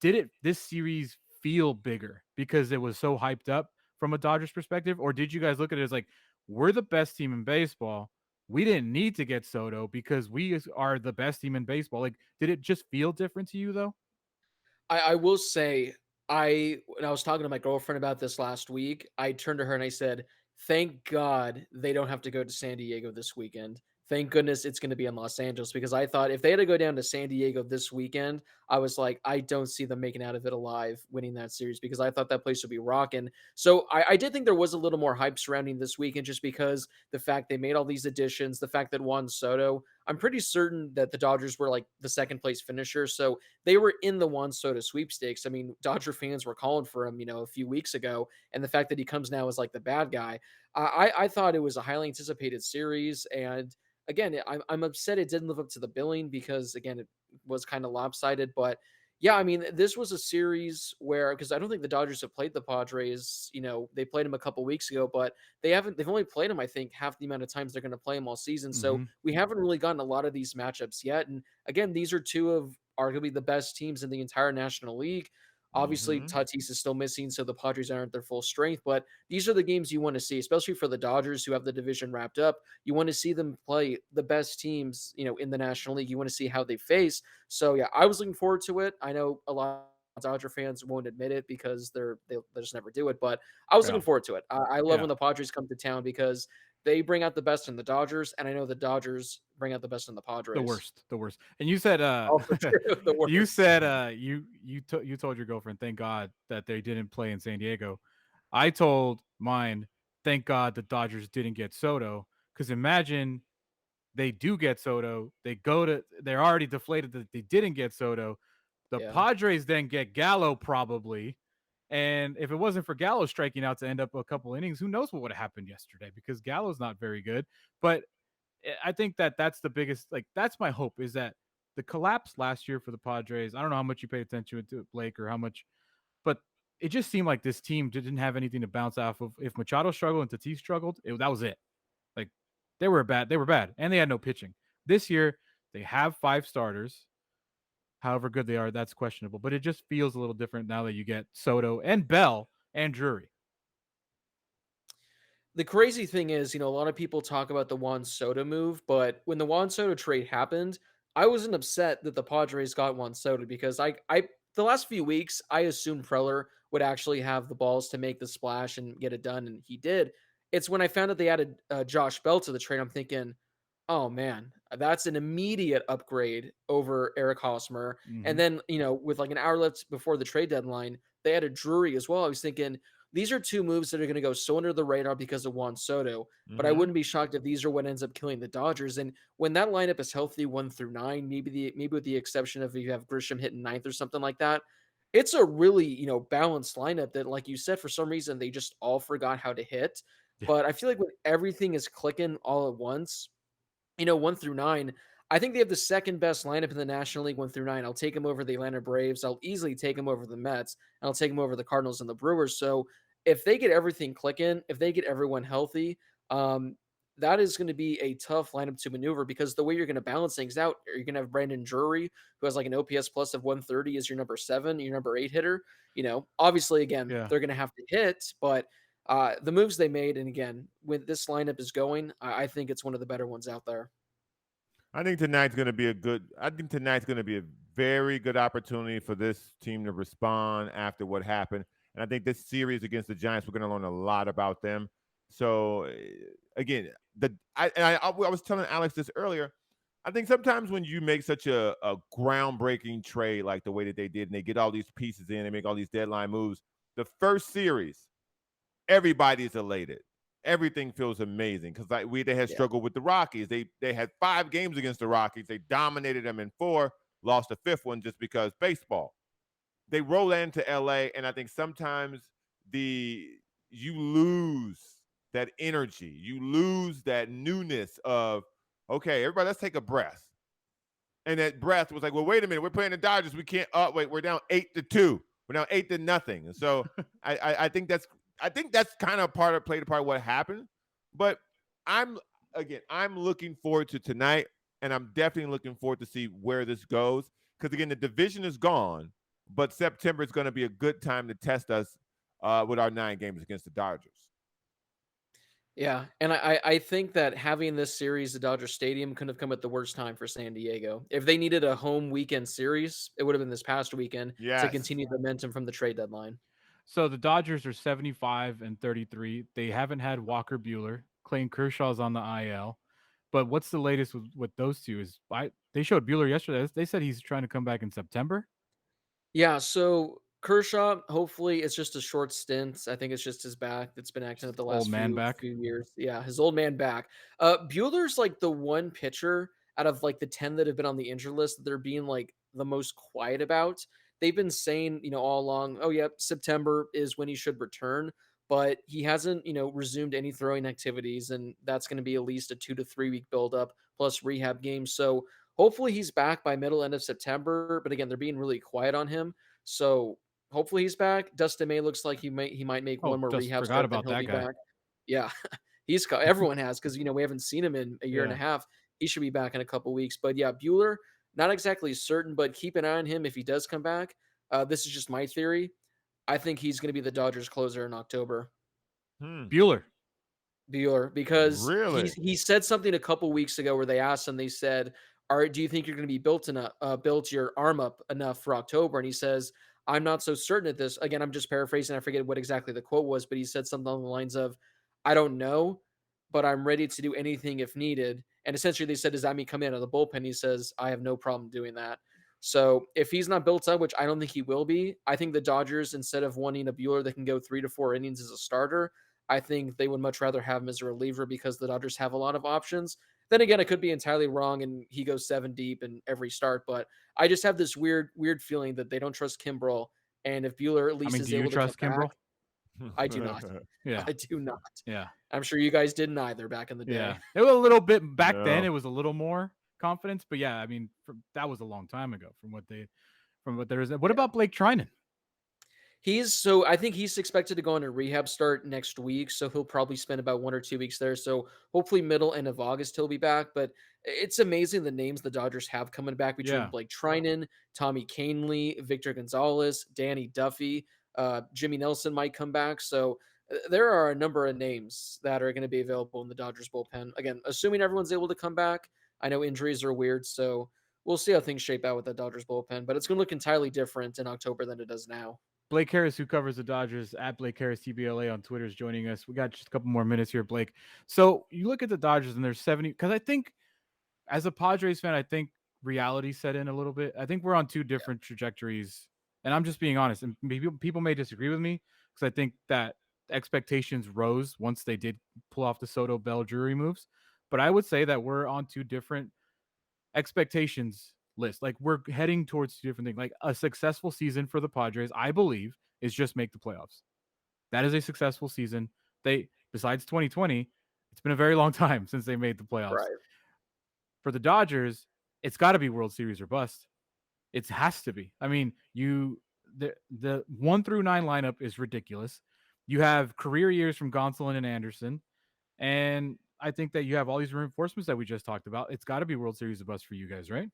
it this series feel bigger because it was so hyped up from a Dodgers perspective? Or did you guys look at it as like, we're the best team in baseball? We didn't need to get Soto because we are the best team in baseball. Like, did it just feel different to you though? I will say, when I was talking to my girlfriend about this last week, I turned to her and I said, "Thank God they don't have to go to San Diego this weekend. Thank goodness it's going to be in Los Angeles," because I thought if they had to go down to San Diego this weekend, I was like, I don't see them making out of it alive, winning that series, because I thought that place would be rocking. So I did think there was a little more hype surrounding this weekend, just because the fact they made all these additions, the fact that Juan Soto, I'm pretty certain that the Dodgers were like the second place finisher. So they were in the Juan Soto sweepstakes. I mean, Dodger fans were calling for him, a few weeks ago, and the fact that he comes now as like the bad guy, I thought it was a highly anticipated series. And again, I'm upset it didn't live up to the billing, because again, it was kind of lopsided. But yeah, I mean, this was a series where, because I don't think the Dodgers have played the Padres. They played them a couple weeks ago, but they've only played them, I think, half the amount of times they're going to play them all season. So Mm-hmm. we haven't really gotten a lot of these matchups yet. And again, these are two of arguably the best teams in the entire National League. Obviously, Mhm. Tatis is still missing, so the Padres aren't their full strength. But these are the games you want to see, especially for the Dodgers, who have the division wrapped up. You want to see them play the best teams, in the National League. You want to see how they face. So yeah, I was looking forward to it. I know a lot of Dodger fans won't admit it because they just never do it, but I was Yeah. looking forward to it. I love Yeah. when the Padres come to town, because they bring out the best in the Dodgers, and I know the Dodgers bring out the best in the The Padres. worst, the worst. And you said, Also true, the you worst. said, you told your girlfriend, thank God that they didn't play in San Diego. I told mine, thank God the Dodgers didn't get Soto, because imagine they do get Soto, they're already deflated that they didn't get Soto. The Yeah. Padres then get Gallo probably, and if it wasn't for Gallo striking out to end up a couple innings, who knows what would have happened yesterday, because Gallo's not very good. But I think that that's the biggest, like, that's my hope, is that the collapse last year for the Padres. I don't know how much you paid attention to it, Blake, or how much, but it just seemed like this team didn't have anything to bounce off of. If Machado struggled and Tatis struggled, that was it. Like, they were bad, and they had no pitching. This year, they have 5 starters. However good they are, that's questionable. But it just feels a little different now that you get Soto and Bell and Drury. The crazy thing is, a lot of people talk about the Juan Soto move, but when the Juan Soto trade happened, I wasn't upset that the Padres got Juan Soto, because the last few weeks I assumed Preller would actually have the balls to make the splash and get it done, and he did. It's when I found out they added Josh Bell to the trade, I'm thinking, oh man, that's an immediate upgrade over Eric Hosmer. And Mm-hmm. then, with like an hour left before the trade deadline, they added Drury as well. I was thinking, these are two moves that are going to go so under the radar because of Juan Soto, but I Mhm. wouldn't be shocked if these are what ends up killing the Dodgers. And when that lineup is healthy 1 through 9, maybe with the exception of if you have Grisham hitting ninth or something like that, it's a really, balanced lineup that, like you said, for some reason they just all forgot how to hit. But I feel like when everything is clicking all at once, 1 through 9, I think they have the second best lineup in the National League 1 through 9. I'll take them over the Atlanta Braves. I'll easily take them over the Mets. And I'll take them over the Cardinals and the Brewers. So if they get everything clicking, if they get everyone healthy, that is going to be a tough lineup to maneuver, because the way you're going to balance things out, you're going to have Brandon Drury, who has like an OPS plus of 130 as your number 7, your number 8 hitter. Obviously, again, Yeah. they're going to have to hit, but the moves they made, and again, when this lineup is going, I think it's one of the better ones out there. I think tonight's going to be a very good opportunity for this team to respond after what happened. And I think this series against the Giants, we're going to learn a lot about them. So again, I was telling Alex this earlier. I think sometimes when you make such a groundbreaking trade like the way that they did, and they get all these pieces in, they make all these deadline moves, the first series, everybody's elated. Everything feels amazing because they had struggled with the Rockies. They had 5 games against the Rockies. They dominated them in 4, lost the 5th one just because baseball. They roll into LA, and I think sometimes you lose that energy. You lose that newness of, okay, everybody, let's take a breath. And that breath was like, well, wait a minute, we're playing the Dodgers. We can't. Oh, wait, we're down 8-2. We're down 8-0. And so I think that's kind of played a part of what happened. But I'm looking forward to tonight, and I'm definitely looking forward to see where this goes. Because again, the division is gone, but September is going to be a good time to test us with our 9 games against the Dodgers. Yeah, and I think that having this series at Dodger Stadium couldn't have come at the worst time for San Diego. If they needed a home weekend series, it would have been this past weekend to continue the momentum from the trade deadline. So the Dodgers are 75-33. They haven't had Walker Buehler. Clayton Kershaw's on the IL. But what's the latest with those two? They showed Buehler yesterday. They said he's trying to come back in September. Yeah, so Kershaw, hopefully it's just a short stint. I think it's just his back that's been acting up the last Old man back. few years. Yeah, his old man back. Bueller's like the one pitcher out of like the 10 that have been on the injured list that they're being like the most quiet about. They've been saying, all along, oh yeah, September is when he should return, but he hasn't, resumed any throwing activities, and that's going to be at least a 2 to 3 week buildup plus rehab games. So hopefully he's back by end of September, but again, they're being really quiet on him. So hopefully he's back. Dustin May looks like he might make one more rehab start, then he'll be back. Yeah, everyone has, because we haven't seen him in a year and a half. He should be back in a couple weeks. But yeah, Buehler, not exactly certain, but keep an eye on him if he does come back. This is just my theory. I think he's going to be the Dodgers closer in October. Buehler, because really? he said something a couple weeks ago where they asked him. They said, do you think you're going to be built your arm up enough for October? And he says, I'm not so certain at this. Again, I'm just paraphrasing. I forget what exactly the quote was, but he said something along the lines of, I don't know, but I'm ready to do anything if needed. And essentially they said, does that mean come in out of the bullpen? He says, I have no problem doing that. So if he's not built up, which I don't think he will be, I think the Dodgers, instead of wanting a Buehler that can go 3 to 4 innings as a starter, I think they would much rather have him as a reliever because the Dodgers have a lot of options. Then again, I could be entirely wrong and he goes 7 deep in every start, but I just have this weird feeling that they don't trust Kimbrel. And if Buehler at least is able to trust Kimbrel, I do not. Yeah, I do not. Yeah, I'm sure you guys didn't either back in the day. Yeah, it was a little bit back then. It was a little more confidence, but yeah, I mean that was a long time ago. From what there is. What about Blake Trinan? I think he's expected to go on a rehab start next week, so he'll probably spend about 1 or 2 weeks there. So hopefully middle end of August he'll be back. But it's amazing the names the Dodgers have coming back between Blake Trinan, Tommy Kahnle, Victor Gonzalez, Danny Duffy, Jimmy Nelson might come back. So there are a number of names that are going to be available in the Dodgers bullpen. Again, assuming everyone's able to come back. I know injuries are weird, so we'll see how things shape out with the Dodgers bullpen. But it's going to look entirely different in October than it does now. Blake Harris, who covers the Dodgers at Blake Harris TBLA on Twitter, is joining us. We got just a couple more minutes here, Blake. So you look at the Dodgers and there's 70, because I think as a Padres fan, I think reality set in a little bit. I think we're on 2 different trajectories, and I'm just being honest. And people may disagree with me because I think that expectations rose once they did pull off the Soto Bell Drury moves. But I would say that we're on 2 different expectations list. Like we're heading towards 2 different things. Like a successful season for the Padres, I believe, is just make the playoffs. That is a successful season. Besides 2020, it's been a very long time since they made the playoffs. Right. For the Dodgers, it's got to be World Series or bust. It has to be. I mean, the 1 through 9 lineup is ridiculous. You have career years from Gonsolin and Anderson, and I think that you have all these reinforcements that we just talked about. It's got to be World Series or bust for you guys, right?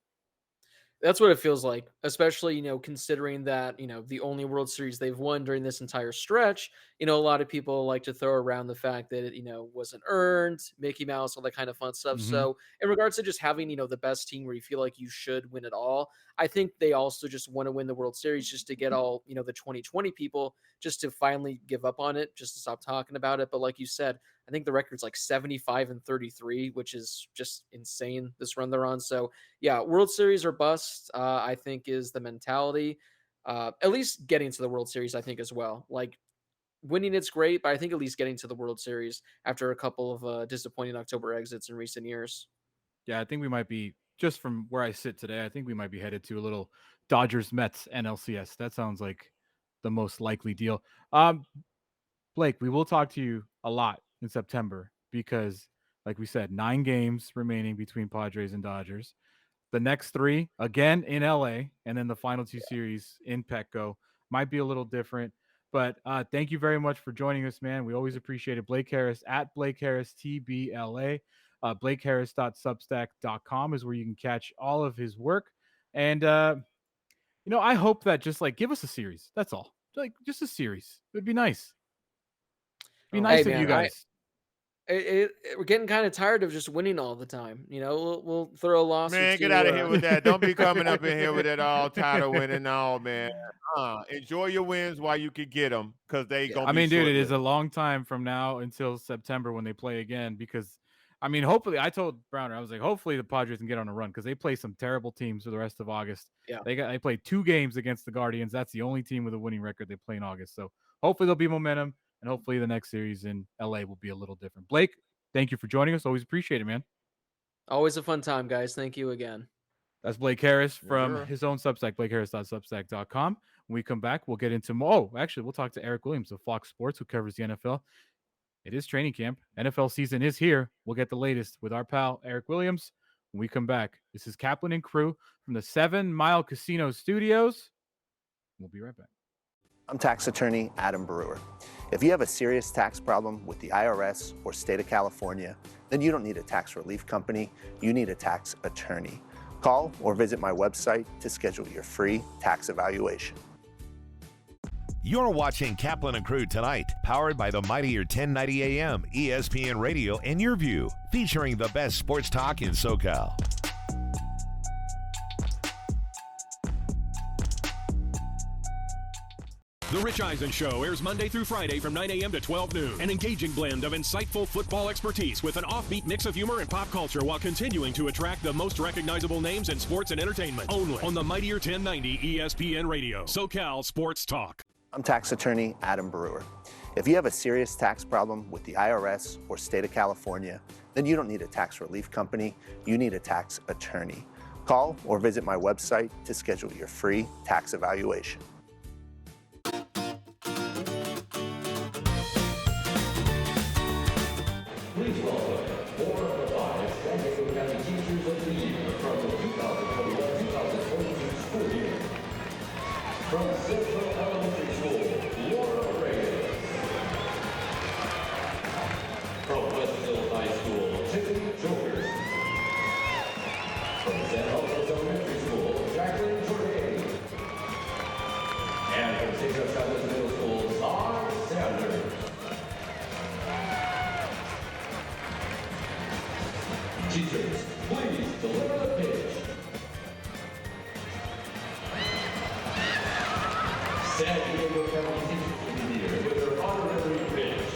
That's what it feels like, especially, considering that, the only World Series they've won during this entire stretch, a lot of people like to throw around the fact that it, wasn't earned, Mickey Mouse, all that kind of fun stuff. Mm-hmm. So in regards to just having, the best team where you feel like you should win it all, I think they also just want to win the World Series just to get all, the 2020 people just to finally give up on it, just to stop talking about it. But like you said, I think the record's like 75-33, which is just insane, this run they're on. So yeah, World Series or bust, I think is the mentality. At least getting to the World Series, I think as well. Like winning, it's great, but I think at least getting to the World Series after a couple of disappointing October exits in recent years. Yeah, I think we might be, just from where I sit today, I think we might be headed to a little Dodgers-Mets NLCS. That sounds like the most likely deal. Blake, we will talk to you a lot in September because Like we said, 9 games remaining between Padres and Dodgers. The next 3 again in LA, and then the final 2 series in Petco. Might be a little different, but thank you very much for joining us, man. We always appreciate it. Blake Harris at Blake Harris TBLA. BlakeHarris.substack.com is where you can catch all of his work. And I hope that just like give us a series. That's all. Like just a series. It would be nice. Be nice of you guys. We're getting kind of tired of just winning all the time. We'll throw a loss. Man, get out of here with that. Don't be coming up in here with that all tired of winning all, man. Enjoy your wins while you can get them, because they gonna be dude, it is a short-lived. long time from now until September when they play again, because hopefully, I told Browner, I was like, hopefully the Padres can get on a run, because they play some terrible teams for the rest of August. Yeah. They played 2 games against the Guardians. That's the only team with a winning record they play in August. So hopefully there'll be momentum, and hopefully the next series in LA will be a little different. Blake, thank you for joining us. Always appreciate it, man. Always a fun time, guys. Thank you again. That's Blake Harris from Sure. his own Substack, BlakeHarris.substack.com. When we come back, we'll get into more. Actually, we'll talk to Eric Williams of Fox Sports, who covers the NFL. It is training camp. NFL season is here. We'll get the latest with our pal, Eric Williams. When we come back, this is Kaplan and crew from the 7 Mile Casino Studios. We'll be right back. I'm tax attorney Adam Brewer. If you have a serious tax problem with the IRS or state of California, then you don't need a tax relief company. You need a tax attorney. Call or visit my website to schedule your free tax evaluation. You're watching Kaplan and Crew tonight, powered by the mightier 1090 AM, ESPN Radio, and Your View, featuring the best sports talk in SoCal. The Rich Eisen Show airs Monday through Friday from 9 a.m. to 12 noon. An engaging blend of insightful football expertise with an offbeat mix of humor and pop culture, while continuing to attract the most recognizable names in sports and entertainment. Only on the mightier 1090 ESPN Radio, SoCal Sports Talk. I'm tax attorney Adam Brewer. If you have a serious tax problem with the IRS or state of California, then you don't need a tax relief company. You need a tax attorney. Call or visit my website to schedule your free tax evaluation. Please welcome 4 of the 5 San Diego County Teachers of the Year from the 2021-2022 school year. From Central Elementary School, Laura Reyes. From Westville High School, Tiffany Jokers. From San Jose Elementary School, Jacqueline Jordan. And from St. Joe Chavez Middle School, Todd Sanders. Teachers, please deliver the pitch. San Diego County Teachers of the Year with their honorary pitch.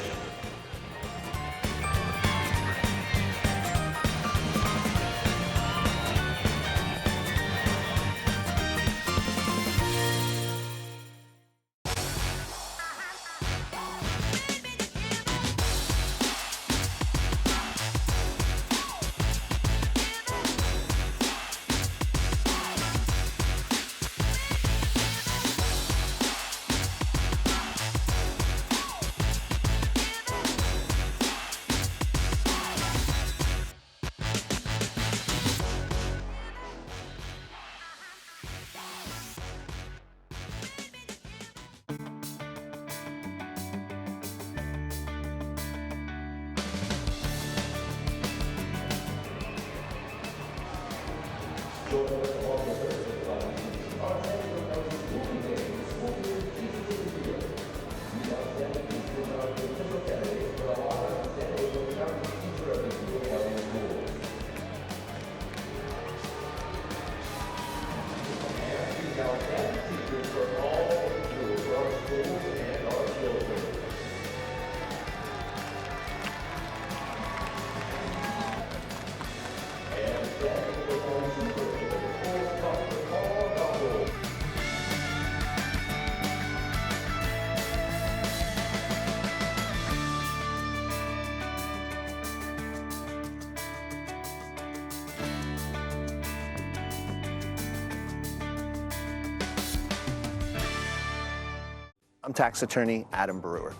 I'm tax attorney Adam Brewer.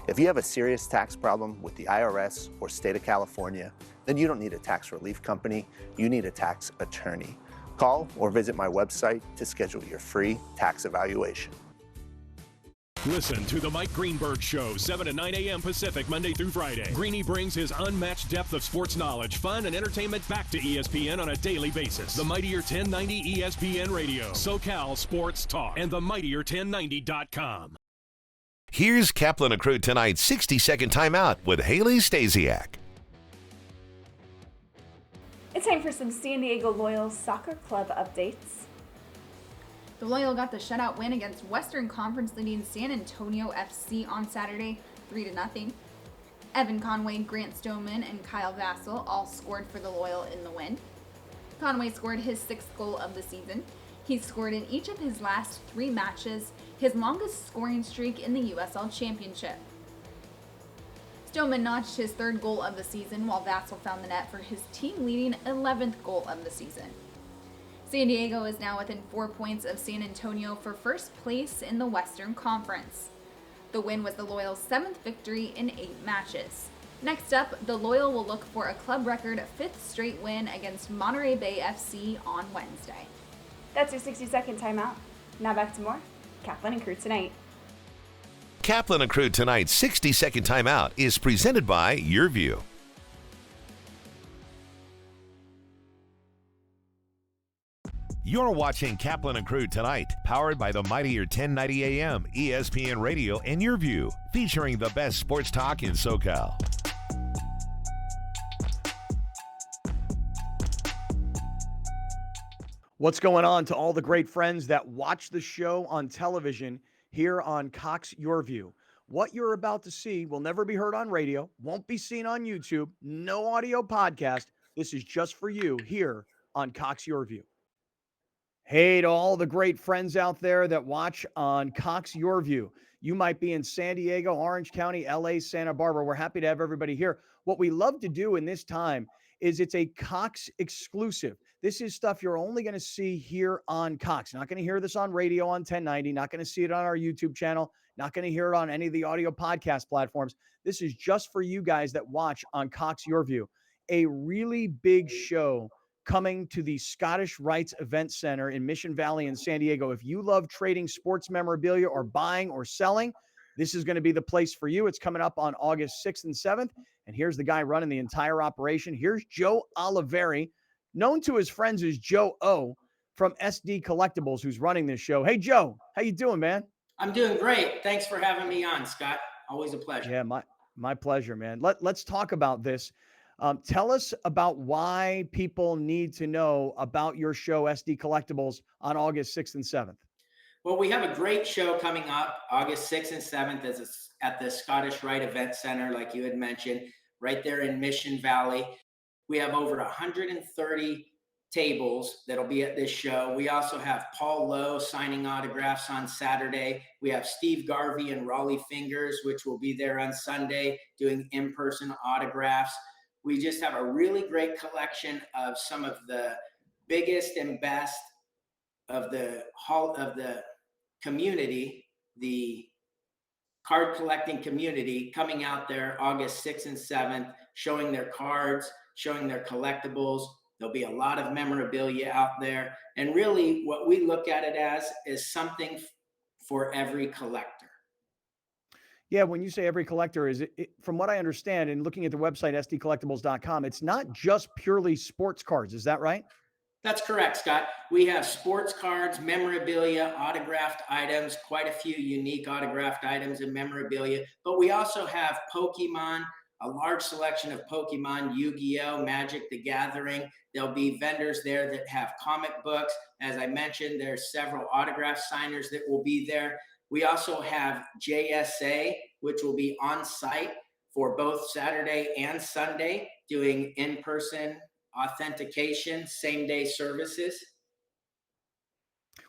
If you have a serious tax problem with the IRS or state of California, then you don't need a tax relief company. You need a tax attorney. Call or visit my website to schedule your free tax evaluation. Listen to the Mike Greenberg Show, 7 to 9 a.m. Pacific, Monday through Friday. Greeny brings his unmatched depth of sports knowledge, fun, and entertainment back to ESPN on a daily basis. The Mightier 1090 ESPN Radio, SoCal Sports Talk, and the Mightier1090.com. Here's Kaplan and Crew tonight's 60-second timeout with Haley Stasiak. It's time for some San Diego Loyal Soccer Club updates. The Loyal got the shutout win against Western Conference leading San Antonio FC on Saturday, 3-0. Evan Conway, Grant Stoneman, and Kyle Vassell all scored for the Loyal in the win. Conway scored his 6th goal of the season. He scored in each of his last 3 matches, his longest scoring streak in the USL Championship. Stoneman notched his 3rd goal of the season, while Vassell found the net for his team-leading 11th goal of the season. San Diego is now within 4 points of San Antonio for first place in the Western Conference. The win was the Loyal's 7th victory in 8 matches. Next up, the Loyal will look for a club record 5th straight win against Monterey Bay FC on Wednesday. That's your 60-second timeout. Now back to more Kaplan and Crew tonight. Kaplan and Crew tonight's 60-second timeout is presented by YourView. You're watching Kaplan and Crew tonight, powered by the Mightier 1090 AM, ESPN Radio, and YourView, featuring the best sports talk in SoCal. What's going on to all the great friends that watch the show on television here on Cox YourView? What you're about to see will never be heard on radio, won't be seen on YouTube, no audio podcast. This is just for you here on Cox YourView. Hey to all the great friends out there that watch on Cox YourView. You might be in San Diego, Orange County, LA, Santa Barbara. We're happy to have everybody here. What we love to do in this time is it's a Cox exclusive. This is stuff you're only going to see here on Cox. Not going to hear this on radio on 1090, not going to see it on our YouTube channel, not going to hear it on any of the audio podcast platforms. This is just for you guys that watch on Cox YourView. A really big show coming to the Scottish Rites Event Center in Mission Valley in San Diego. If you love trading sports memorabilia or buying or selling, this is going to be the place for you. It's coming up on August 6th and 7th. And here's the guy running the entire operation. Here's Joe Oliveri, known to his friends as Joe O from SD Collectibles, who's running this show. Hey, Joe, how you doing, man? I'm doing great. Thanks for having me on, Scott. Always a pleasure. Yeah, my pleasure, man. Let's talk about this. Tell us about why people need to know about your show, SD Collectibles, on August 6th and 7th. Well, we have a great show coming up August 6th and 7th at the Scottish Rite Event Center, like you had mentioned, right there in Mission Valley. We have over 130 tables that'll be at this show. We also have Paul Lowe signing autographs on Saturday. We have Steve Garvey and Raleigh Fingers, which will be there on Sunday doing in-person autographs. We just have a really great collection of some of the biggest and best of the community, the card collecting community, coming out there August 6th and 7th, showing their cards, showing their collectibles. There'll be a lot of memorabilia out there. And really what we look at it as is something for every collector. Yeah, when you say every collector, is it, from what I understand and looking at the website, sdcollectibles.com, it's not just purely sports cards. Is that right? That's correct, Scott. We have sports cards, memorabilia, autographed items, quite a few unique autographed items and memorabilia. But we also have Pokemon, a large selection of Pokemon, Yu-Gi-Oh!, Magic the Gathering. There'll be vendors there that have comic books. As I mentioned, there's several autograph signers that will be there. We also have JSA, which will be on site for both Saturday and Sunday, doing in-person authentication, same-day services.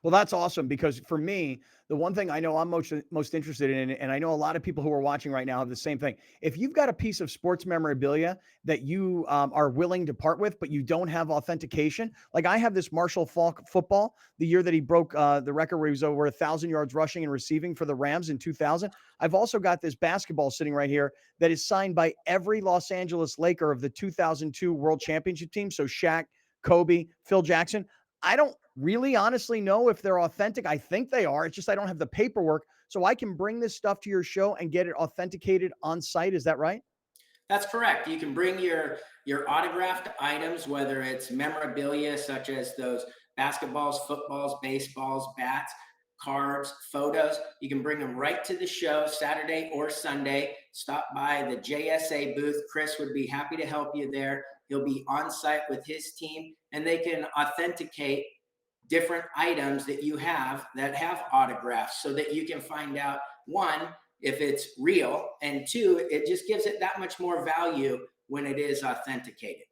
Well, that's awesome because for me, the one thing I know I'm most interested in, and I know a lot of people who are watching right now have the same thing. If you've got a piece of sports memorabilia that you are willing to part with, but you don't have authentication, like I have this Marshall Faulk football, the year that he broke the record where he was over 1,000 yards rushing and receiving for the Rams in 2000. I've also got this basketball sitting right here that is signed by every Los Angeles Laker of the 2002 World Championship team. So Shaq, Kobe, Phil Jackson. I don't really honestly know if they're authentic. I think they are. It's just I don't have the paperwork. So I can bring this stuff to your show and get it authenticated on site. Is that right? That's correct. You can bring your autographed items, whether it's memorabilia such as those basketballs, footballs, baseballs, bats, cards, photos. You can bring them right to the show Saturday or Sunday. Stop by the JSA booth. Chris would be happy to help you there. He'll be on site with his team, and they can authenticate different items that you have that have autographs so that you can find out, one, if it's real, and two, it just gives it that much more value when it is authenticated.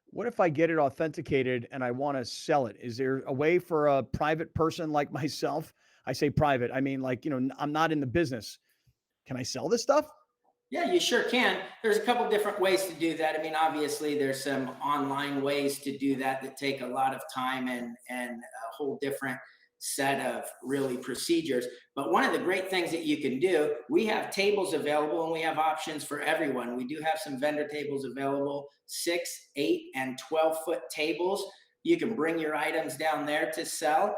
What if I get it authenticated and I want to sell it? Is there a way for a private person like myself? I say private, I mean, like, I'm not in the business. Can I sell this stuff? Yeah, you sure can. There's a couple different ways to do that. I mean, obviously, there's some online ways to do that take a lot of time and a whole different set of really procedures. But one of the great things that you can do, we have tables available and we have options for everyone. We do have some vendor tables available, 6, 8, and 12-foot tables. You can bring your items down there to sell.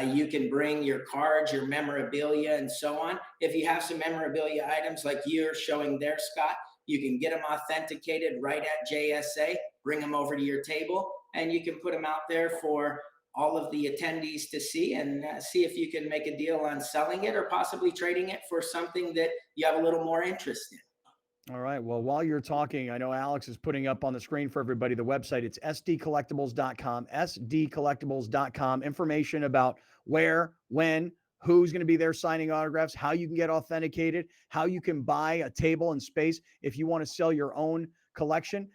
You can bring your cards, your memorabilia, and so on. If you have some memorabilia items like you're showing there, Scott, you can get them authenticated right at JSA, bring them over to your table, and you can put them out there for all of the attendees to see and see if you can make a deal on selling it or possibly trading it for something that you have a little more interest in. All right. Well, while you're talking, I know Alex is putting up on the screen for everybody the website. It's sdcollectibles.com, sdcollectibles.com. Information about where, when, who's going to be there signing autographs, how you can get authenticated, how you can buy a table and space if you want to sell your own collection.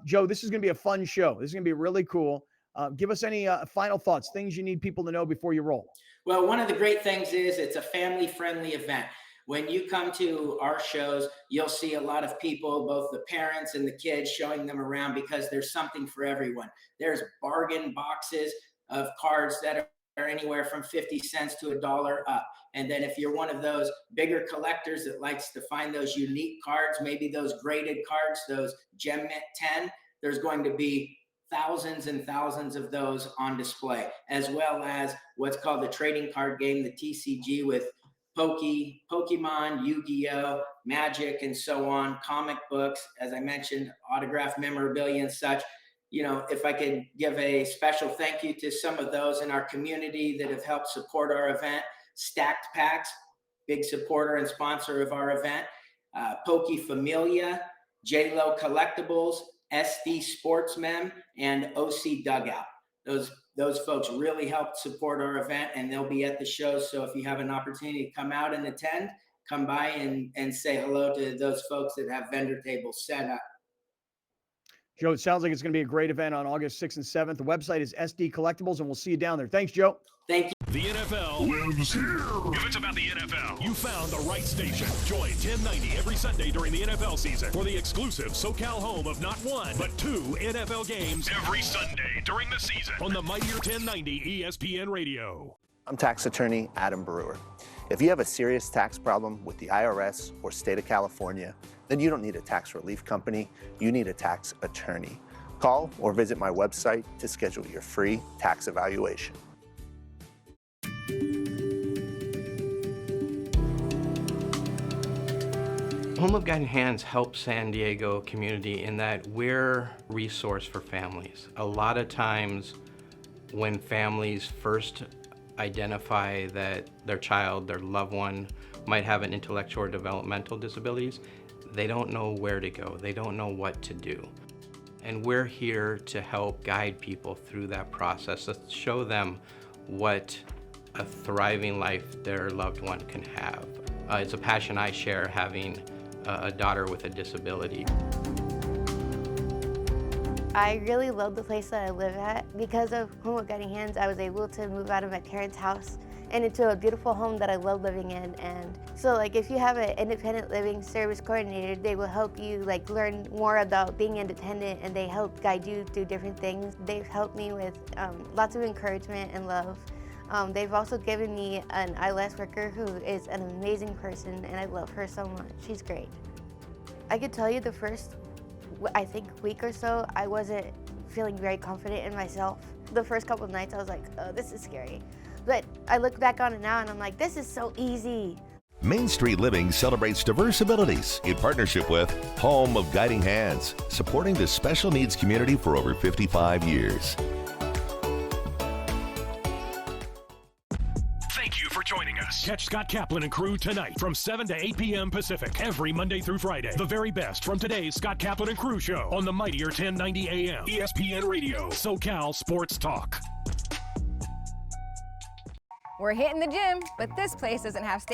Joe, this is going to be a fun show. This is going to be really cool. Give us any final thoughts, things you need people to know before you roll. Well, one of the great things is it's a family-friendly event. When you come to our shows, you'll see a lot of people, both the parents and the kids, showing them around because there's something for everyone. There's bargain boxes of cards that are anywhere from 50 cents to $1 up. And then if you're one of those bigger collectors that likes to find those unique cards, maybe those graded cards, those Gem Mint 10, there's going to be thousands and thousands of those on display, as well as what's called the trading card game, the TCG, with Pokemon, Yu-Gi-Oh, Magic, and so on, comic books, as I mentioned, autographed memorabilia and such. If I could give a special thank you to some of those in our community that have helped support our event. Stacked Packs, big supporter and sponsor of our event. Poke Familia, J-Lo Collectibles, SD Sportsmen, and OC Dugout. Those folks really helped support our event, and they'll be at the show. So if you have an opportunity to come out and attend, come by and say hello to those folks that have vendor tables set up. Joe, it sounds like it's going to be a great event on August 6th and 7th. The website is SD Collectibles, and we'll see you down there. Thanks, Joe. Thank you. The NFL lives here. If it's about the NFL, you found the right station. Join 1090 every Sunday during the NFL season for the exclusive SoCal home of not one, but 2 NFL games every Sunday during the season on the mightier 1090 ESPN Radio. I'm tax attorney Adam Brewer. If you have a serious tax problem with the IRS or state of California, then you don't need a tax relief company, you need a tax attorney. Call or visit my website to schedule your free tax evaluation. Home of Guiding Hands helps San Diego community in that we're a resource for families. A lot of times when families first identify that their child, their loved one, might have an intellectual or developmental disabilities, they don't know where to go. They don't know what to do. And we're here to help guide people through that process, to show them what a thriving life their loved one can have. It's a passion I share, having a daughter with a disability. I really love the place that I live at. Because of Home of Guiding Hands, I was able to move out of my parents' house and into a beautiful home that I love living in. And so like if you have an independent living service coordinator, they will help you like learn more about being independent, and they help guide you through different things. They've helped me with lots of encouragement and love. They've also given me an ILS worker who is an amazing person, and I love her so much. She's great. I could tell you the first, I think, week or so, I wasn't feeling very confident in myself. The first couple of nights I was like, oh, this is scary. But I look back on it now and I'm like, this is so easy. Main Street Living celebrates diverse abilities in partnership with Home of Guiding Hands, supporting the special needs community for over 55 years. Thank you for joining us. Catch Scott Kaplan and crew tonight from 7 to 8 p.m. Pacific every Monday through Friday. The very best from today's Scott Kaplan and crew show on the mightier 1090 AM ESPN Radio, SoCal Sports Talk. We're hitting the gym, but this place doesn't have state.